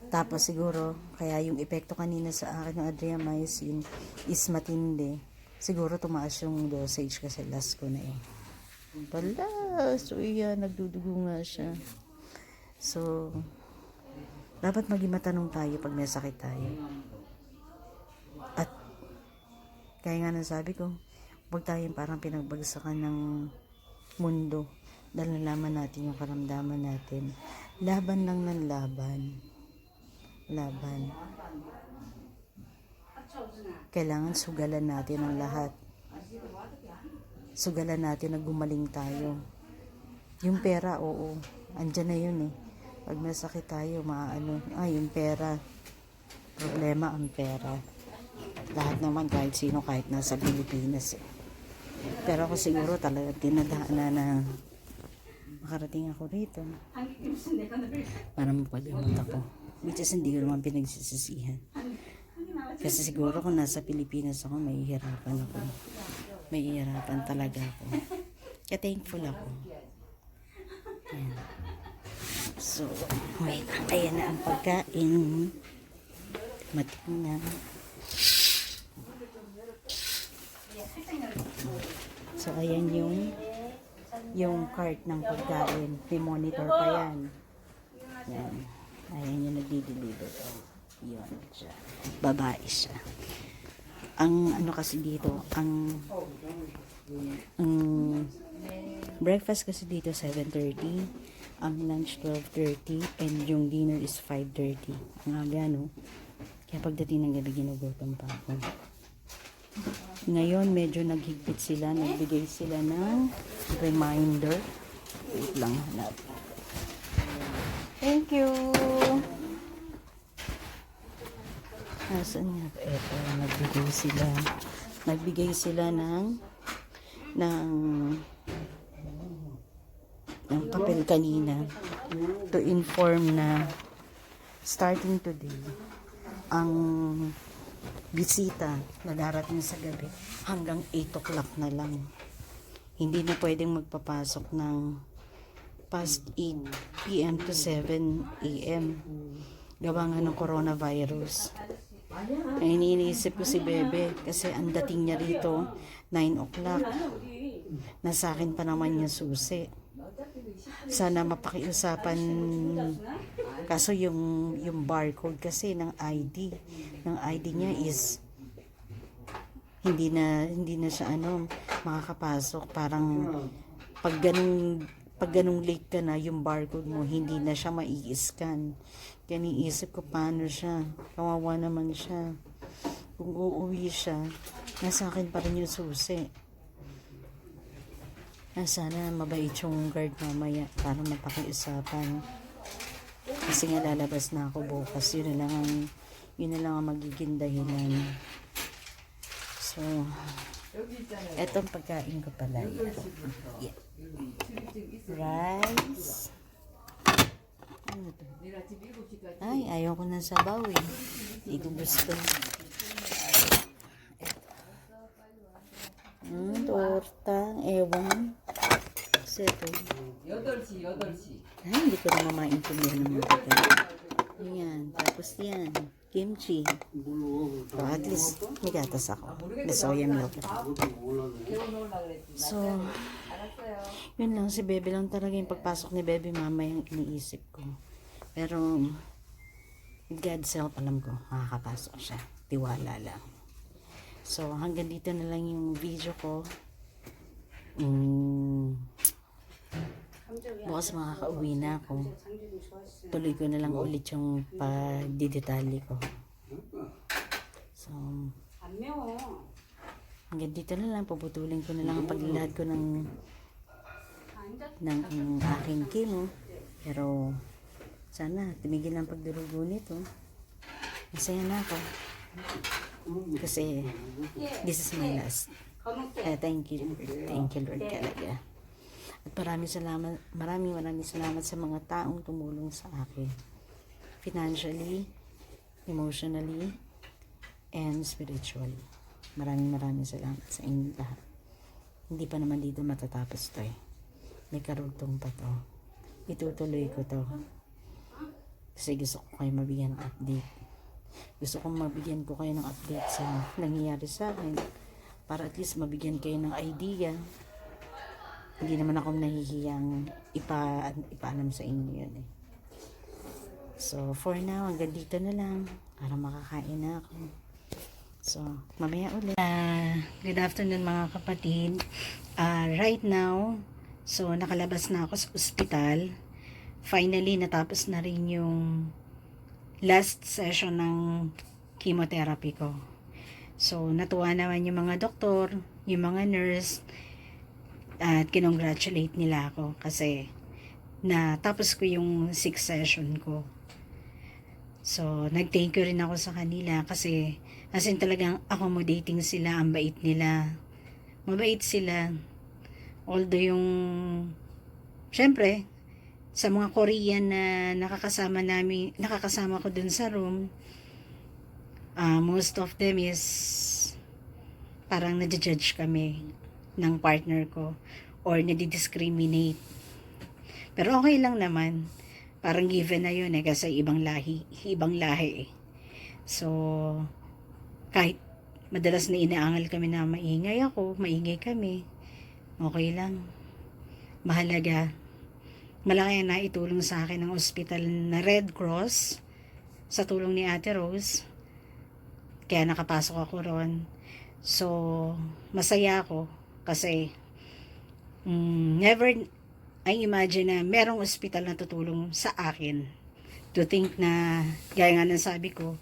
Tapos siguro, kaya yung epekto kanina sa akin ng Adriamycin is matindi. Siguro tumaas yung dosage kasi last ko na eh. Wala, so iya, nagdudugo nga siya. So, dapat maging matanong tayo pag may sakit tayo. At, kaya nga nasabi ko, huwag tayong parang pinagbagsakan ng mundo. Dahil nalaman natin yung karamdaman natin. Laban lang ng laban. Laban. Kailangan sugalan natin ang lahat. Sugalan natin na gumaling tayo. Yung pera, oo. Andyan na yun eh. Pag masakit tayo, yung pera. Problema ang pera. Lahat naman, kahit sino, kahit nasa Pilipinas eh. Pero ako siguro talaga dinadaanan na makarating ako rito. Para mapagamot ako. Which is hindi ko naman pinagsisisihan. Kasi siguro kung nasa Pilipinas ako, mahihirapan ako. Mahihirapan talaga ako. Kaya thankful ako. Ayan. So, wait. Ayan na ang pagkain. Mating na. So, ayan yung cart ng pagkain. May monitor pa yan. Yan. Ayan yung nagdi-deliver. Yun siya. Babae siya. Ang ano kasi dito, ang breakfast kasi dito 7:30, ang lunch 12:30, and yung dinner is 5:30. Ang aga, no? Kaya pagdating ng gabi, ginugutom pa ako. Ngayon, medyo naghigpit sila, nagbigay sila ng reminder. Wait lang, hanap. Thank you! Nasaan nga? Eto, nagbigay sila ng papel kanina to inform na starting today ang bisita na darating sa gabi hanggang 8 o'clock na lang. Hindi na pwedeng magpapasok ng past 8 p.m. to 7 a.m. Gawa nga ng coronavirus. Ay, iniisip ko si Bebe kasi ang dating niya rito 9 o'clock. Nasa akin pa naman yung susi. Sana mapakiusapan. Kaso yung barcode kasi ng ID niya is hindi na siya makakapasok. Parang pag ganung late ka na, yung barcode mo hindi na siya mai-scan. Kaya niisip ko paano siya. Kawawa naman siya. Kung uuwi siya, nasa akin pa rin yung susi. Sana mabait yung guard mamaya para mapakiusapan. Kasi nga lalabas na ako bukas. Yun na lang ang magiging dahilan. So, etong pagkain ko pala. Yeah. Rice. Ano to? Ay, ayaw ko ng sabaw eh. Hindi ko gusto. Torta, ewan. Kasi ito. 8시. Ay, hindi ko na maintindihan ng mga pagkain. Ayan, tapos yan. Kimchi. So, at least, may gatas ako. May soya milk. So, yun lang. Si Bebe lang talaga yung pagpasok ni Bebe mama yung iniisip ko. Pero, with God's help, alam ko, makakapasok siya. Tiwala lang. So, hanggang dito na lang yung video ko. Bukas makakauwi na ako. Tuloy ko na lang ulit yung pagdidetalye ko. So, hanggang dito na lang. Puputulin ko na lang ang paglalahad ko ng aking chemo. Pero, sana tumigil ang pagdurugo nito. Masaya na ako. Kasi, this is my last. Thank you Lord talaga. At maraming salamat sa mga taong tumulong sa akin. Financially, emotionally, and spiritually. Maraming salamat sa inyo lahat. Hindi pa naman dito matatapos to eh. May karugtong pa to. Itutuloy ko to. Kasi gusto ko kayo mabigyan ng update. Gusto kong mabigyan ko kayo ng update sa nangyayari sa akin. Para at least mabigyan kayo ng idea. Hindi naman ako nahihiyang ipaalam sa inyo yun eh. So, for now, hanggang dito na lang. Para makakain na ako. So, mamaya ulit. Good afternoon mga kapatid. Right now, so nakalabas na ako sa ospital. Finally, natapos na rin yung last session ng chemotherapy ko. So, natuwa naman yung mga doktor, yung mga nurse, at kinongratulate nila ako kasi natapos ko yung 6 session ko. So, nag-thank you rin ako sa kanila kasi as in talagang accommodating sila, ang bait nila. Mabait sila. Although yung, syempre, sa mga Korean na nakakasama ko dun sa room, most of them is parang nadijudge kami ng partner ko or nadidiscriminate. Pero okay lang naman. Parang given na yun eh kasi ibang lahi eh. So, kahit madalas na inaangal kami na maingay kami, okay lang. Mahalaga. Malaki na itulong sa akin ng ospital na Red Cross sa tulong ni Ate Rose. Kaya nakapasok ako ron. So, masaya ako kasi never I imagine na merong ospital na tutulong sa akin. To think na, gaya nga ng sabi ko,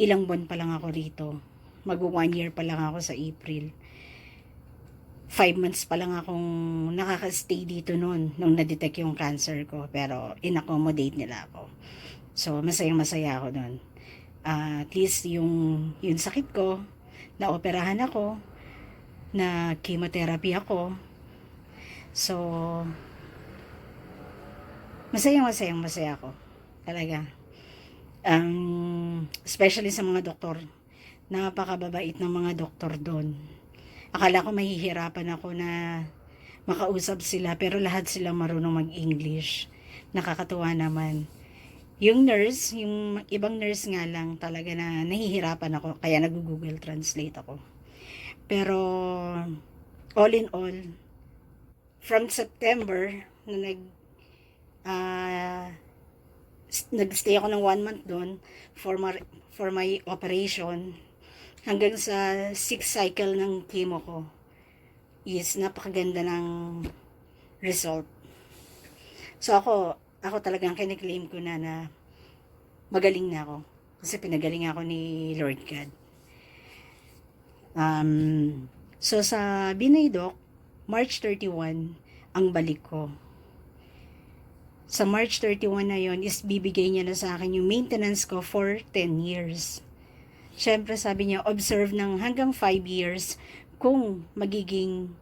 ilang buwan pa lang ako rito. Mag-1 year pa lang ako sa April. 5 months pa lang akong nakaka-stay dito noon nung na-detect yung cancer ko. Pero in-accommodate nila ako. So, masayang-masaya ako noon. At least yung sakit ko, na-operahan ako, na chemotherapy ako. So, masaya ako. Talaga. Especially sa mga doktor. Napakababait ng mga doktor doon. Akala ko mahihirapan ako na makausap sila, pero lahat sila marunong mag-English. Nakakatuwa naman. Yung nurse, yung ibang nurse nga lang talaga na nahihirapan ako, kaya nag-Google Translate ako. Pero, all in all, from September, na nag-stay ako ng 1 month doon for my operation, hanggang sa 6 cycle ng chemo ko, is napakaganda ng result. So ako talagang kiniklaim ko na magaling na ako. Kasi pinagaling ako ni Lord God. So sa Binay Doc, March 31, ang balik ko. Sa March 31 na yon is bibigay niya na sa akin yung maintenance ko for 10 years. Siyempre sabi niya, observe ng hanggang 5 years kung magiging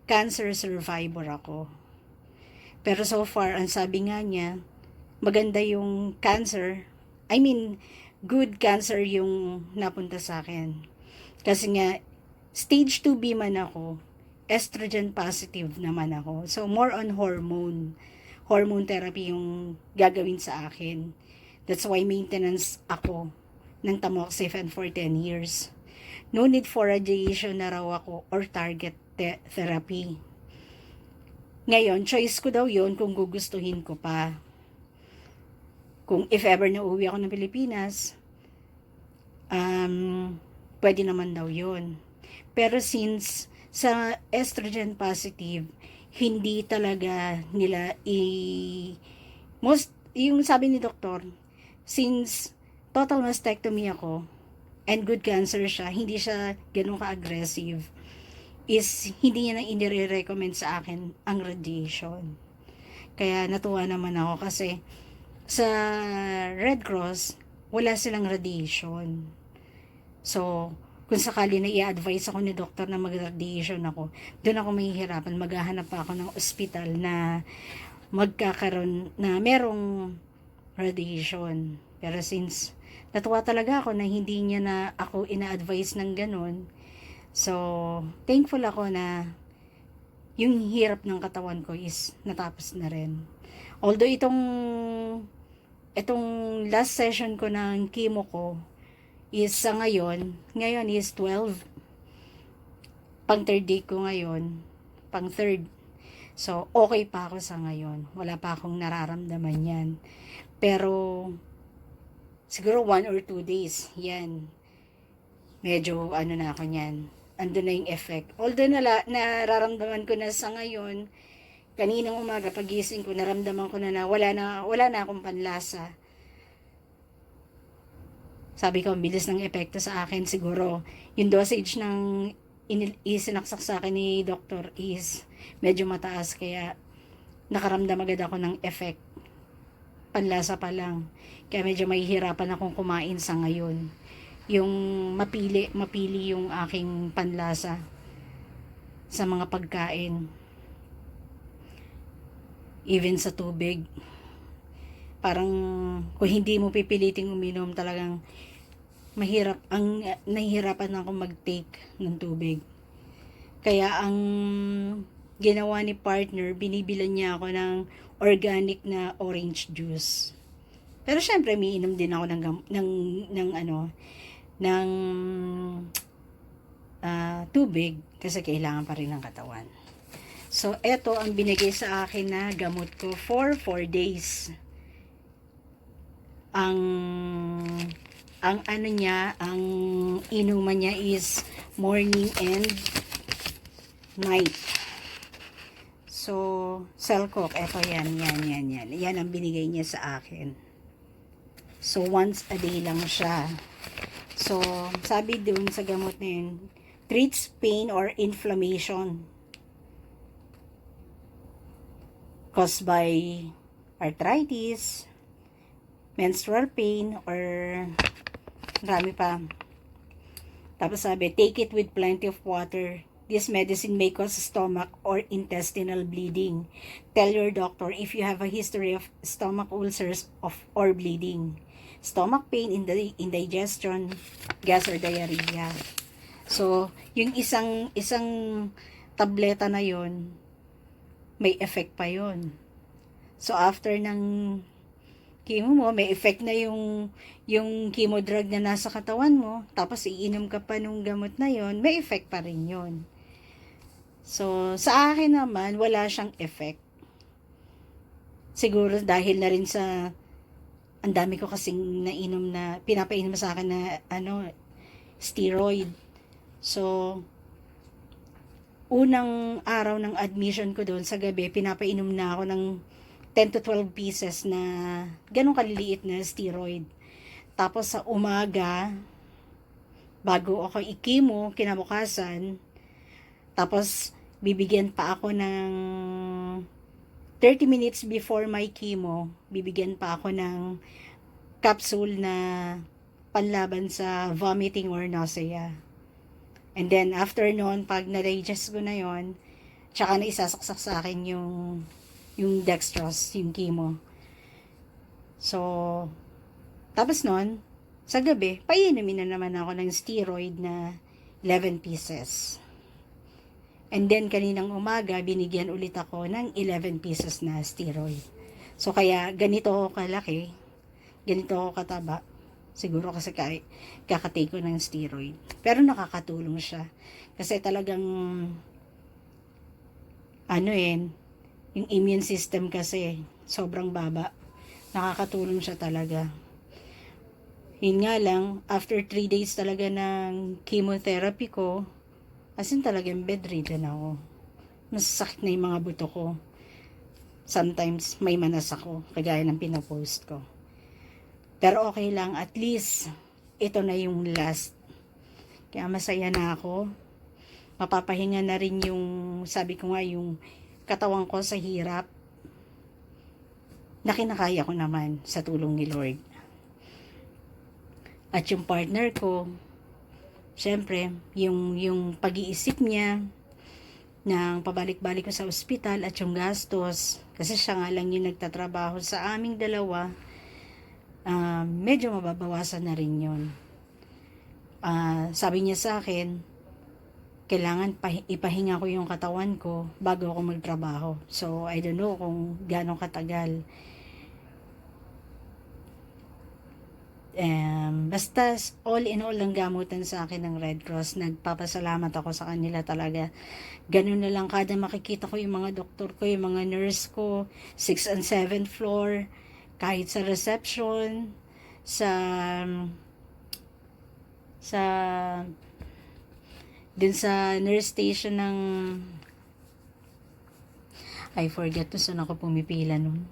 cancer survivor ako. Pero so far, ang sabi nga niya, maganda yung cancer. Good cancer yung napunta sa akin. Kasi nga, stage 2B man ako, estrogen positive naman ako. So, more on hormone. Hormone therapy yung gagawin sa akin. That's why maintenance ako ng tamoxifen for 10 years. No need for radiation na raw ako or target therapy. Ngayon, choice ko daw yon kung gugustuhin ko pa. Kung if ever na uwi ako ng Pilipinas, pwede naman daw yon. Pero since sa estrogen positive, hindi talaga nila yung sabi ni doktor, since total mastectomy ako, and good cancer siya, hindi siya ganun ka-aggressive, is hindi niya na inire-recommend sa akin ang radiation. Kaya natuwa naman ako kasi sa Red Cross, wala silang radiation. So, kung sakali na i-advise ako ni doktor na mag-radiation ako, doon ako mahihirapan. Maghahanap pa ako ng ospital na magkakaroon na merong radiation. Pero since natuwa talaga ako na hindi niya na ako ina-advise ng ganun, so thankful ako na yung hirap ng katawan ko is natapos na rin. Although itong last session ko ng chemo ko is sa ngayon is 12. Pang third day ko ngayon, pang third. So, okay pa ako sa ngayon. Wala pa akong nararamdaman yan. Pero, siguro 1 or 2 days, yan. Medyo, na ako yan. Ando na yung effect. Although, nararamdaman ko na sa ngayon, kaninang umaga, pagising ko, naramdaman ko na wala na akong panlasa. Sabi ko, ang bilis ng epekto sa akin. Siguro, yung dosage ng isinaksak sa akin ni doktor is medyo mataas. Kaya, nakaramdam agad ako ng effect. Panlasa pa lang. Kaya medyo mahihirapan akong kumain sa ngayon. Yung mapili yung aking panlasa sa mga pagkain. Even sa tubig. Parang kung hindi mo pipiliting uminom, talagang nahihirapan ako mag-take ng tubig. Kaya ang ginawa ni partner, binibilan niya ako ng organic na orange juice. Pero syempre, umiinom din ako ng tubig kasi kailangan pa rin ng katawan. So, eto ang binigay sa akin na gamot ko for 4 days. Ang inuman niya is morning and night. So, Cellcook, eto yan. Yan ang binigay niya sa akin. So, once a day lang siya. So, sabi dun sa gamot na yun, treats pain or inflammation caused by arthritis, menstrual pain, or marami pa. Tapos sabi, take it with plenty of water. This medicine may cause stomach or intestinal bleeding. Tell your doctor if you have a history of stomach ulcers or bleeding, stomach pain, indigestion, gas or diarrhea. So, yung isang tableta na yon, may effect pa yon. So, after ng chemo mo, may effect na yung chemo drug na nasa katawan mo, tapos iinom ka pa nung gamot na yon, may effect pa rin yon. So, sa akin naman, wala siyang effect. Siguro dahil na rin sa ang dami ko kasing pinapainom sa akin na steroid. So, unang araw ng admission ko doon sa gabi, pinapainom na ako ng 10 to 12 pieces na ganong kaliliit na steroid. Tapos sa umaga, bago ako i-chemo, kinabukasan, tapos bibigyan pa ako ng 30 minutes before my chemo, bibigyan pa ako ng capsule na panlaban sa vomiting or nausea. And then, after noon, pag na-digest ko na yon, tsaka na isasaksak sa akin yung dextrose, yung chemo. So, tapos noon, sa gabi, painumin na naman ako ng steroid na 11 pieces. And then, kaninang umaga, binigyan ulit ako ng 11 pieces na steroid. So, kaya ganito ako kalaki, ganito ako kataba. Siguro kasi kakatake ko ng steroid. Pero nakakatulong siya. Kasi talagang, yung immune system kasi, sobrang baba. Nakakatulong siya talaga. Yun nga lang, after 3 days talaga ng chemotherapy ko, as in talagang bedridden ako. Masasakit na yung mga buto ko. Sometimes may manas ako, kagaya ng pinapost ko. Pero okay lang, at least ito na yung last. Kaya masaya na ako. Mapapahinga na rin yung, sabi ko nga, yung katawan ko sa hirap. Na kinakaya ko naman sa tulong ni Lord. At yung partner ko, syempre, yung pag-iisip niya ng pabalik-balik ko sa ospital at yung gastos, kasi siya nga lang yung nagtatrabaho sa aming dalawa, medyo mababawasan na rin yun. Sabi niya sa akin, kailangan ipahinga ko yung katawan ko bago ako magtrabaho. So, I don't know kung gano'ng katagal. Basta all in all ang gamutan sa akin ng Red Cross. Nagpapasalamat ako sa kanila talaga. Ganun na lang kada makikita ko yung mga doktor ko, yung mga nurse ko, 6th and 7th floor, kahit sa reception, din sa nurse station ng, I forget to saan ako pumipila nun.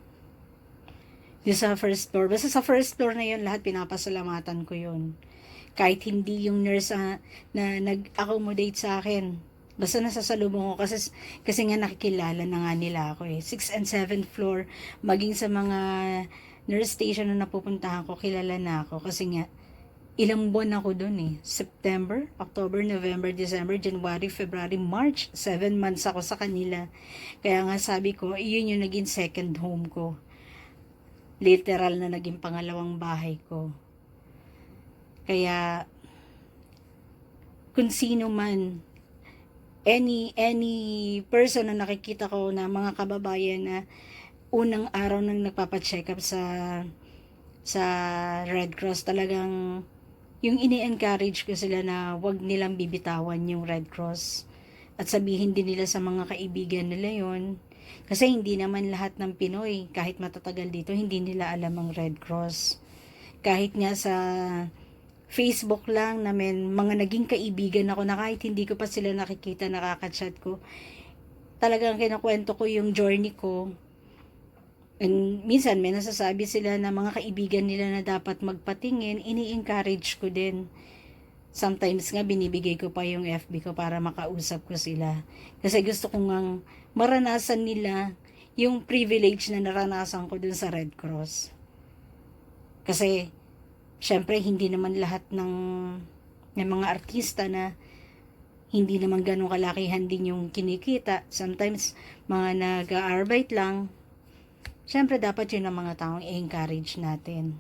Yung sa first floor. Basta sa first floor na yun, lahat pinapasalamatan ko yun. Kahit hindi yung nurse na nag-accommodate sa akin. Basta nasasalubong ko kasi nga nakikilala na nga nila ako eh. 6th and 7th floor, maging sa mga nurse station na napupuntahan ko, kilala na ako. Kasi nga, ilang buwan ako dun eh. September, October, November, December, January, February, March. 7 months ako sa kanila. Kaya nga sabi ko, yun yung naging second home ko. Literal na naging pangalawang bahay ko. Kaya, kung sino man, any person na nakikita ko na mga kababayan na unang araw nang nagpapacheck up sa Red Cross, talagang yung ini-encourage ko sila na wag nilang bibitawan yung Red Cross at sabihin din nila sa mga kaibigan nila yon. Kasi hindi naman lahat ng Pinoy, kahit matatagal dito, hindi nila alam ang Red Cross. Kahit nga sa Facebook lang namin, mga naging kaibigan ako na kahit hindi ko pa sila nakikita, nakaka-chat ko, talagang kinakwento ko yung journey ko. And minsan may nasasabi sila na mga kaibigan nila na dapat magpatingin, ini-encourage ko din. Sometimes nga binibigay ko pa yung FB ko para makausap ko sila. Kasi gusto ko ngang maranasan nila yung privilege na naranasan ko dun sa Red Cross. Kasi syempre hindi naman lahat ng mga artista na hindi naman ganun kalakihan din yung kinikita. Sometimes mga nag-aarbeit lang. Syempre dapat yun ang mga taong i-encourage natin.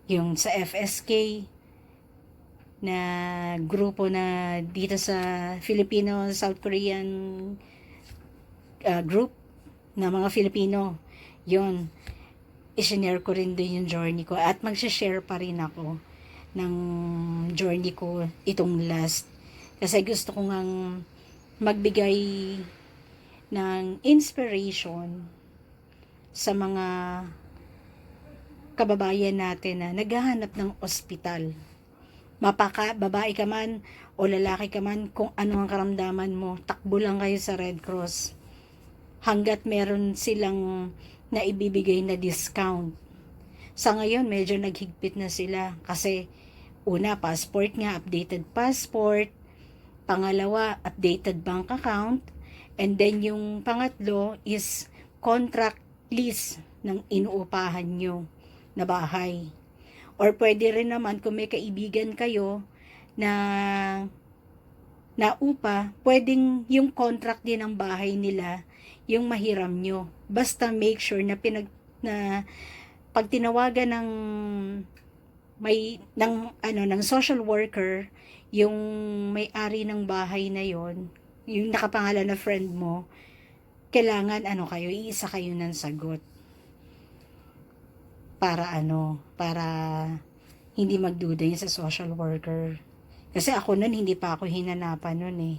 Yung sa FSK na grupo na dito sa Filipino-South Korean group na mga Filipino, yun, i-share ko rin din yung journey ko at mag-share pa rin ako ng journey ko itong last. Kasi gusto ko ngang magbigay ng inspiration sa mga kababayan natin na naghahanap ng ospital. Babae ka man o lalaki ka man, kung ano ang karamdaman mo, takbo lang kayo sa Red Cross. Hanggat meron silang naibibigay na discount. Sa ngayon, medyo naghigpit na sila kasi una, passport nga, updated passport. Pangalawa, updated bank account. And then yung pangatlo is contract lease ng inuupahan nyo na bahay. Or pwede rin naman kung may kaibigan kayo na upa, pwedeng yung contract din ng bahay nila yung mahiram nyo. Basta make sure na pag tinawagan ng social worker yung may-ari ng bahay na yon, yung nakapangalan na friend mo, kailangan iisa kayo ng sagot. Para hindi magduda yun sa social worker. Kasi ako nun, hindi pa ako hinanapan nun eh.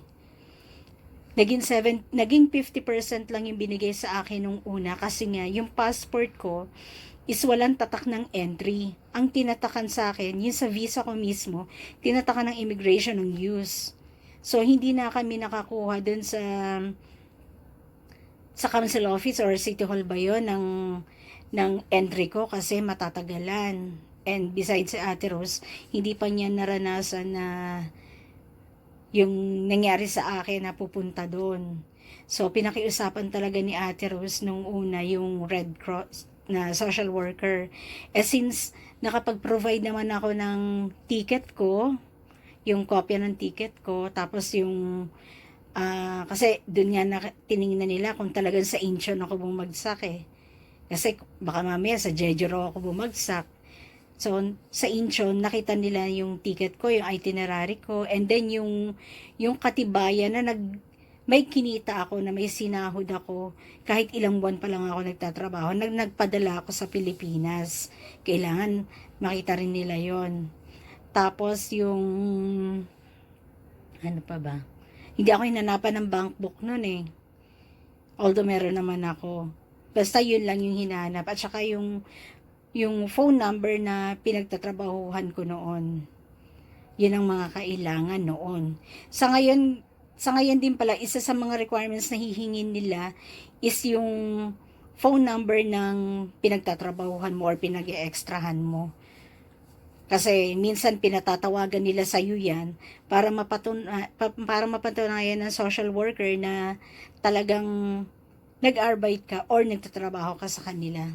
Naging 50% lang yung binigay sa akin nung una kasi nga, yung passport ko is walang tatak ng entry. Ang tinatakan sa akin, yung sa visa ko mismo, tinatakan ng immigration ng use. So, hindi na kami nakakuha dun sa council office or city hall ba yun ng entry ko kasi matatagalan. And besides si Ate Rose, hindi pa niya naranasan na yung nangyari sa akin na pupunta doon. So, pinakiusapan talaga ni Ate Rose nung una yung Red Cross na social worker. Since nakapag-provide naman ako ng ticket ko, yung kopya ng ticket ko, tapos yung kasi doon nga tiningnan nila kung talagang sa Incheon ako bumagsak eh. Kasi baka mamaya sa Jeju ako bumagsak. So, sa Incheon, nakita nila yung ticket ko, yung itinerary ko, and then yung katibayan na may kinita ako, na may sinahod ako, kahit ilang buwan pa lang ako nagtatrabaho, nagpadala ako sa Pilipinas. Kailangan makita rin nila yon. Tapos ano pa ba? Hindi ako hinanapan ng bank book nun eh. Although meron naman ako. Basta yun lang yung hinahanap. At saka yung phone number na pinagtatrabahuhan ko noon. Yun ang mga kailangan noon. Sa ngayon din pala, isa sa mga requirements na hihingin nila is yung phone number ng pinagtatrabahuhan mo or pinag-e-extrahan mo. Kasi minsan pinatatawagan nila sa iyo yan para mapatunayan ng social worker na talagang nag-arbeit ka or nagtatrabaho ka sa kanila.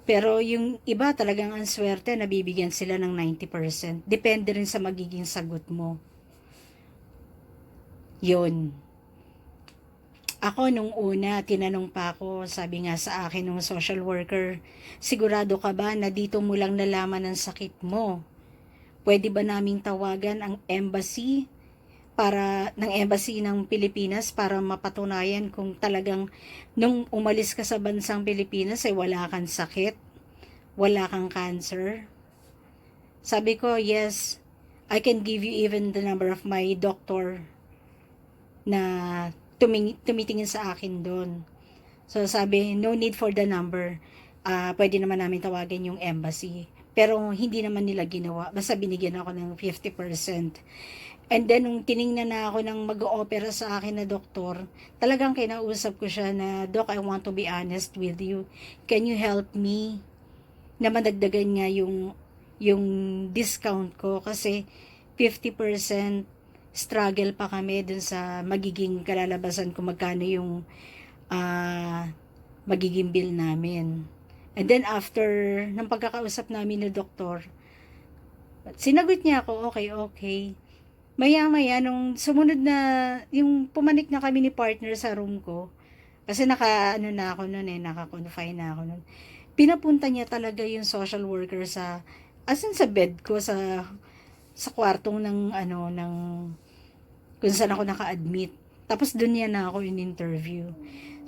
Pero yung iba talagang ang swerte, nabibigyan sila ng 90%. Depende rin sa magiging sagot mo. Yun. Ako nung una, tinanong pa ako, sabi nga sa akin ng social worker, sigurado ka ba na dito mo lang nalaman ang sakit mo? Pwede ba naming tawagan ang embassy ng Pilipinas para mapatunayan kung talagang nung umalis ka sa bansang Pilipinas ay wala kang sakit, wala kang cancer? Sabi ko, yes, I can give you even the number of my doctor na tumitingin sa akin doon. So sabi, no need for the number. Pwede naman namin tawagin yung embassy. Pero hindi naman nila ginawa. Basta binigyan ako ng 50%. And then, nung tiningnan na ako ng mag-o-opera sa akin na doktor, talagang kinausap ko siya na, Doc, I want to be honest with you. Can you help me na madagdagan nga yung discount ko? Kasi 50% struggle pa kami dun sa magiging kalalabasan kung magkano yung magiging bill namin. And then after ng pagkakausap namin ni doktor, sinagot niya ako, okay. Maya-maya, nung sumunod na, yung pumanik na kami ni partner sa room ko, kasi naka-confine na ako nun. Pinapunta niya talaga yung social worker sa bed ko, sa kwartong ng kung saan ako naka-admit. Tapos doon niya na ako in-interview.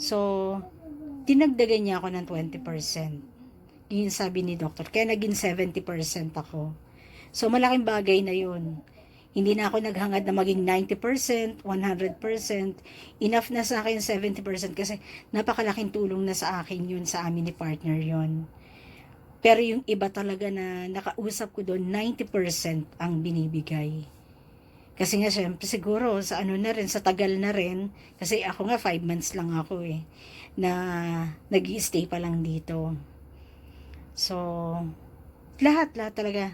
So, dinagdagan niya ako ng 20%. Yun sabi ni doctor. Kaya naging 70% ako. So, malaking bagay na yun. Hindi na ako naghangad na maging 90%, 100%. Enough na sa akin 70% kasi napakalaking tulong na sa akin yun, sa amin ni partner yun. Pero yung iba talaga na nakausap ko doon, 90% ang binibigay. Kasi nga syempre siguro sa sa tagal na rin, kasi ako nga 5 months lang ako na nag-i-stay pa lang dito. So, lahat talaga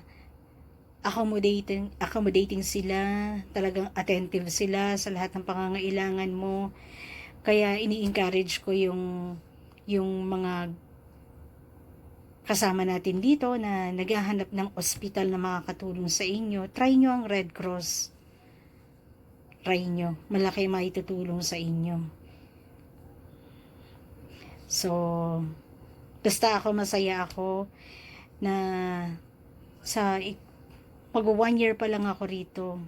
accommodating sila, talagang attentive sila sa lahat ng pangangailangan mo. Kaya ini-encourage ko yung mga kasama natin dito na naghahanap ng ospital na makakatulong sa inyo. Try nyo ang Red Cross. Try nyo. Malaki maitutulong sa inyo. So, basta ako, masaya ako na mag 1 year pa lang ako rito.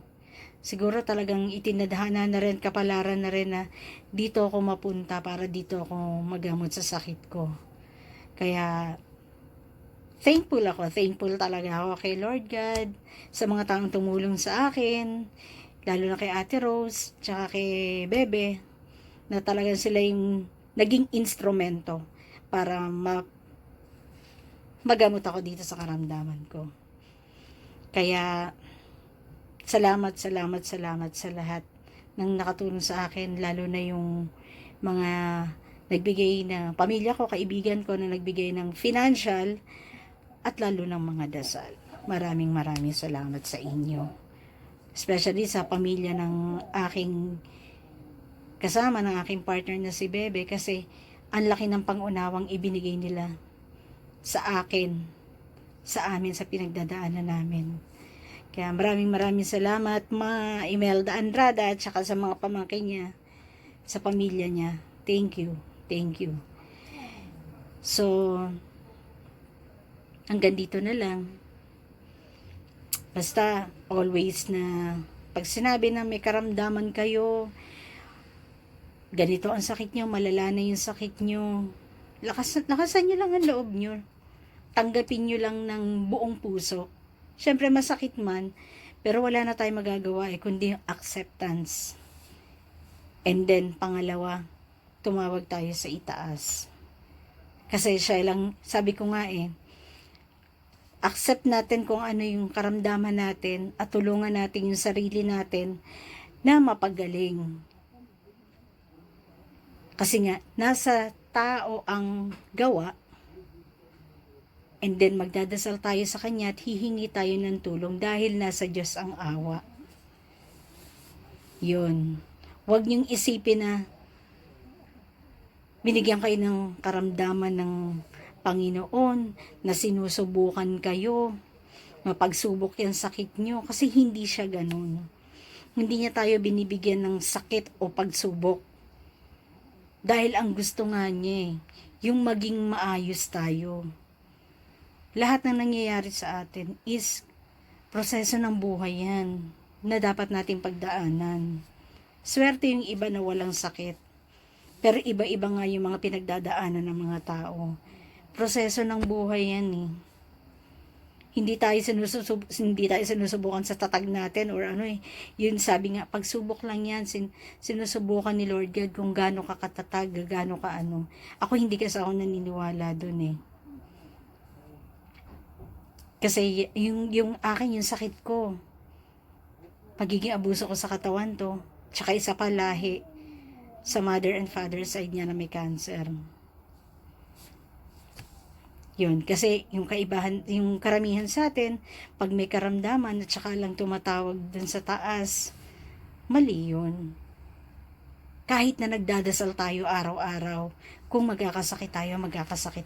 Siguro talagang itinadhana na rin, kapalaran na rin na dito ako mapunta para dito ako magamot sa sakit ko. Kaya, thankful talaga ako kay Lord God, sa mga taong tumulong sa akin, lalo na kay Ate Rose, tsaka kay Bebe, na talagang sila yung naging instrumento para magamot ako dito sa karamdaman ko. Kaya, salamat sa lahat ng nakatulong sa akin, lalo na yung mga nagbigay na pamilya ko, kaibigan ko na nagbigay ng financial at lalo ng mga dasal. Maraming salamat sa inyo. Especially sa pamilya ng aking kasama, ng aking partner na si Bebe, kasi ang laki ng pangunawang ibinigay nila sa akin, sa amin, sa pinagdadaanan namin. Kaya maraming salamat, Ma Imelda Andrada, at saka sa mga pamangkin niya, sa pamilya niya. Thank you. So, hanggang dito na lang. Basta, always na, pag sinabi na may karamdaman kayo, ganito ang sakit nyo, malala na yung sakit nyo, lakasan nyo lang ang loob nyo. Tanggapin nyo lang ng buong puso. Siyempre masakit man, pero wala na tayong magagawa kundi yung acceptance. And then, pangalawa, tumawag tayo sa itaas. Kasi siya lang, sabi ko nga accept natin kung ano yung karamdaman natin at tulungan natin yung sarili natin na mapagaling. Kasi nga, nasa tao ang gawa, and then magdadasal tayo sa Kanya at hihingi tayo ng tulong dahil nasa Diyos ang awa. Yun. Huwag niyong isipin na binigyan kayo ng karamdaman ng Panginoon, na sinusubukan kayo, mapagsubok yan sakit niyo, kasi hindi siya ganun. Hindi niya tayo binibigyan ng sakit o pagsubok. Dahil ang gusto nga niya yung maging maayos tayo. Lahat ng nangyayari sa atin is proseso ng buhay yan na dapat nating pagdaanan. Swerte yung iba na walang sakit. Pero iba-iba nga yung mga pinagdadaanan ng mga tao. Proseso ng buhay yan Hindi tayo sinusubukan sa tatag natin or Yun sabi nga, pagsubok lang yan. Sinusubukan ni Lord God kung gaano ka katatag, gaano ka Ako hindi kasi ako naniniwala dun Kasi yung akin, yung sakit ko, pagiging abuso ko sa katawan to, tsaka isa pa lahi sa mother and father side niya na may cancer. Yun, kasi yung kaibahan, yung karamihan sa atin, pag may karamdaman at saka lang tumatawag dun sa taas, mali yun. Kahit na nagdadasal tayo araw-araw, kung magkakasakit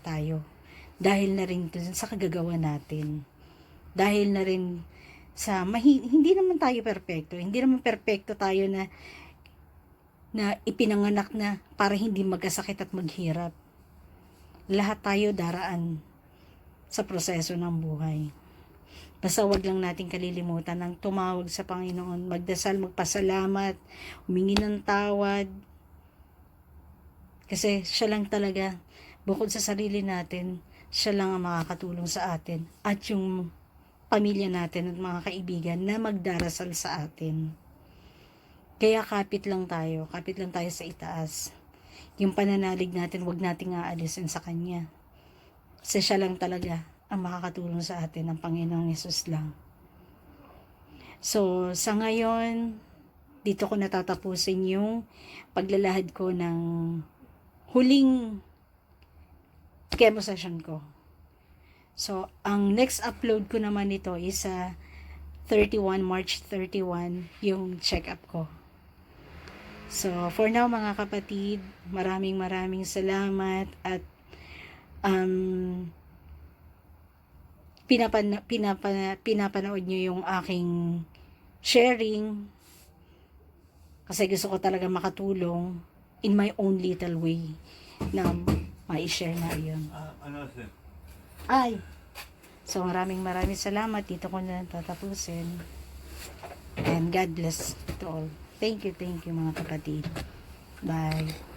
tayo. Dahil na rin dun sa kagagawa natin. Dahil na rin sa, hindi naman tayo perpekto. Hindi naman perpekto tayo na ipinanganak na para hindi magkasakit at maghirap. Lahat tayo daraan sa proseso ng buhay. Basta wag lang natin kalilimutan ng tumawag sa Panginoon, magdasal, magpasalamat, humingi ng tawad. Kasi siya lang talaga, bukod sa sarili natin, siya lang ang makakatulong sa atin at yung pamilya natin at mga kaibigan na magdarasal sa atin. Kaya kapit lang tayo sa itaas. Yung pananalig natin, wag nating aalisin sa Kanya. Kasi siya lang talaga ang makakatulong sa atin, ang Panginoong Hesus lang. So, sa ngayon, dito ko natatapusin yung paglalahad ko ng huling chemo session ko. So, ang next upload ko naman ito is March 31, yung check-up ko. So, for now mga kapatid, maraming salamat at pinapanood nyo yung aking sharing kasi gusto ko talaga makatulong in my own little way na ma-share na yun. Ay! So, maraming salamat. Dito ko na tatapusin. And God bless to all. Thank you mga kapatid. Bye.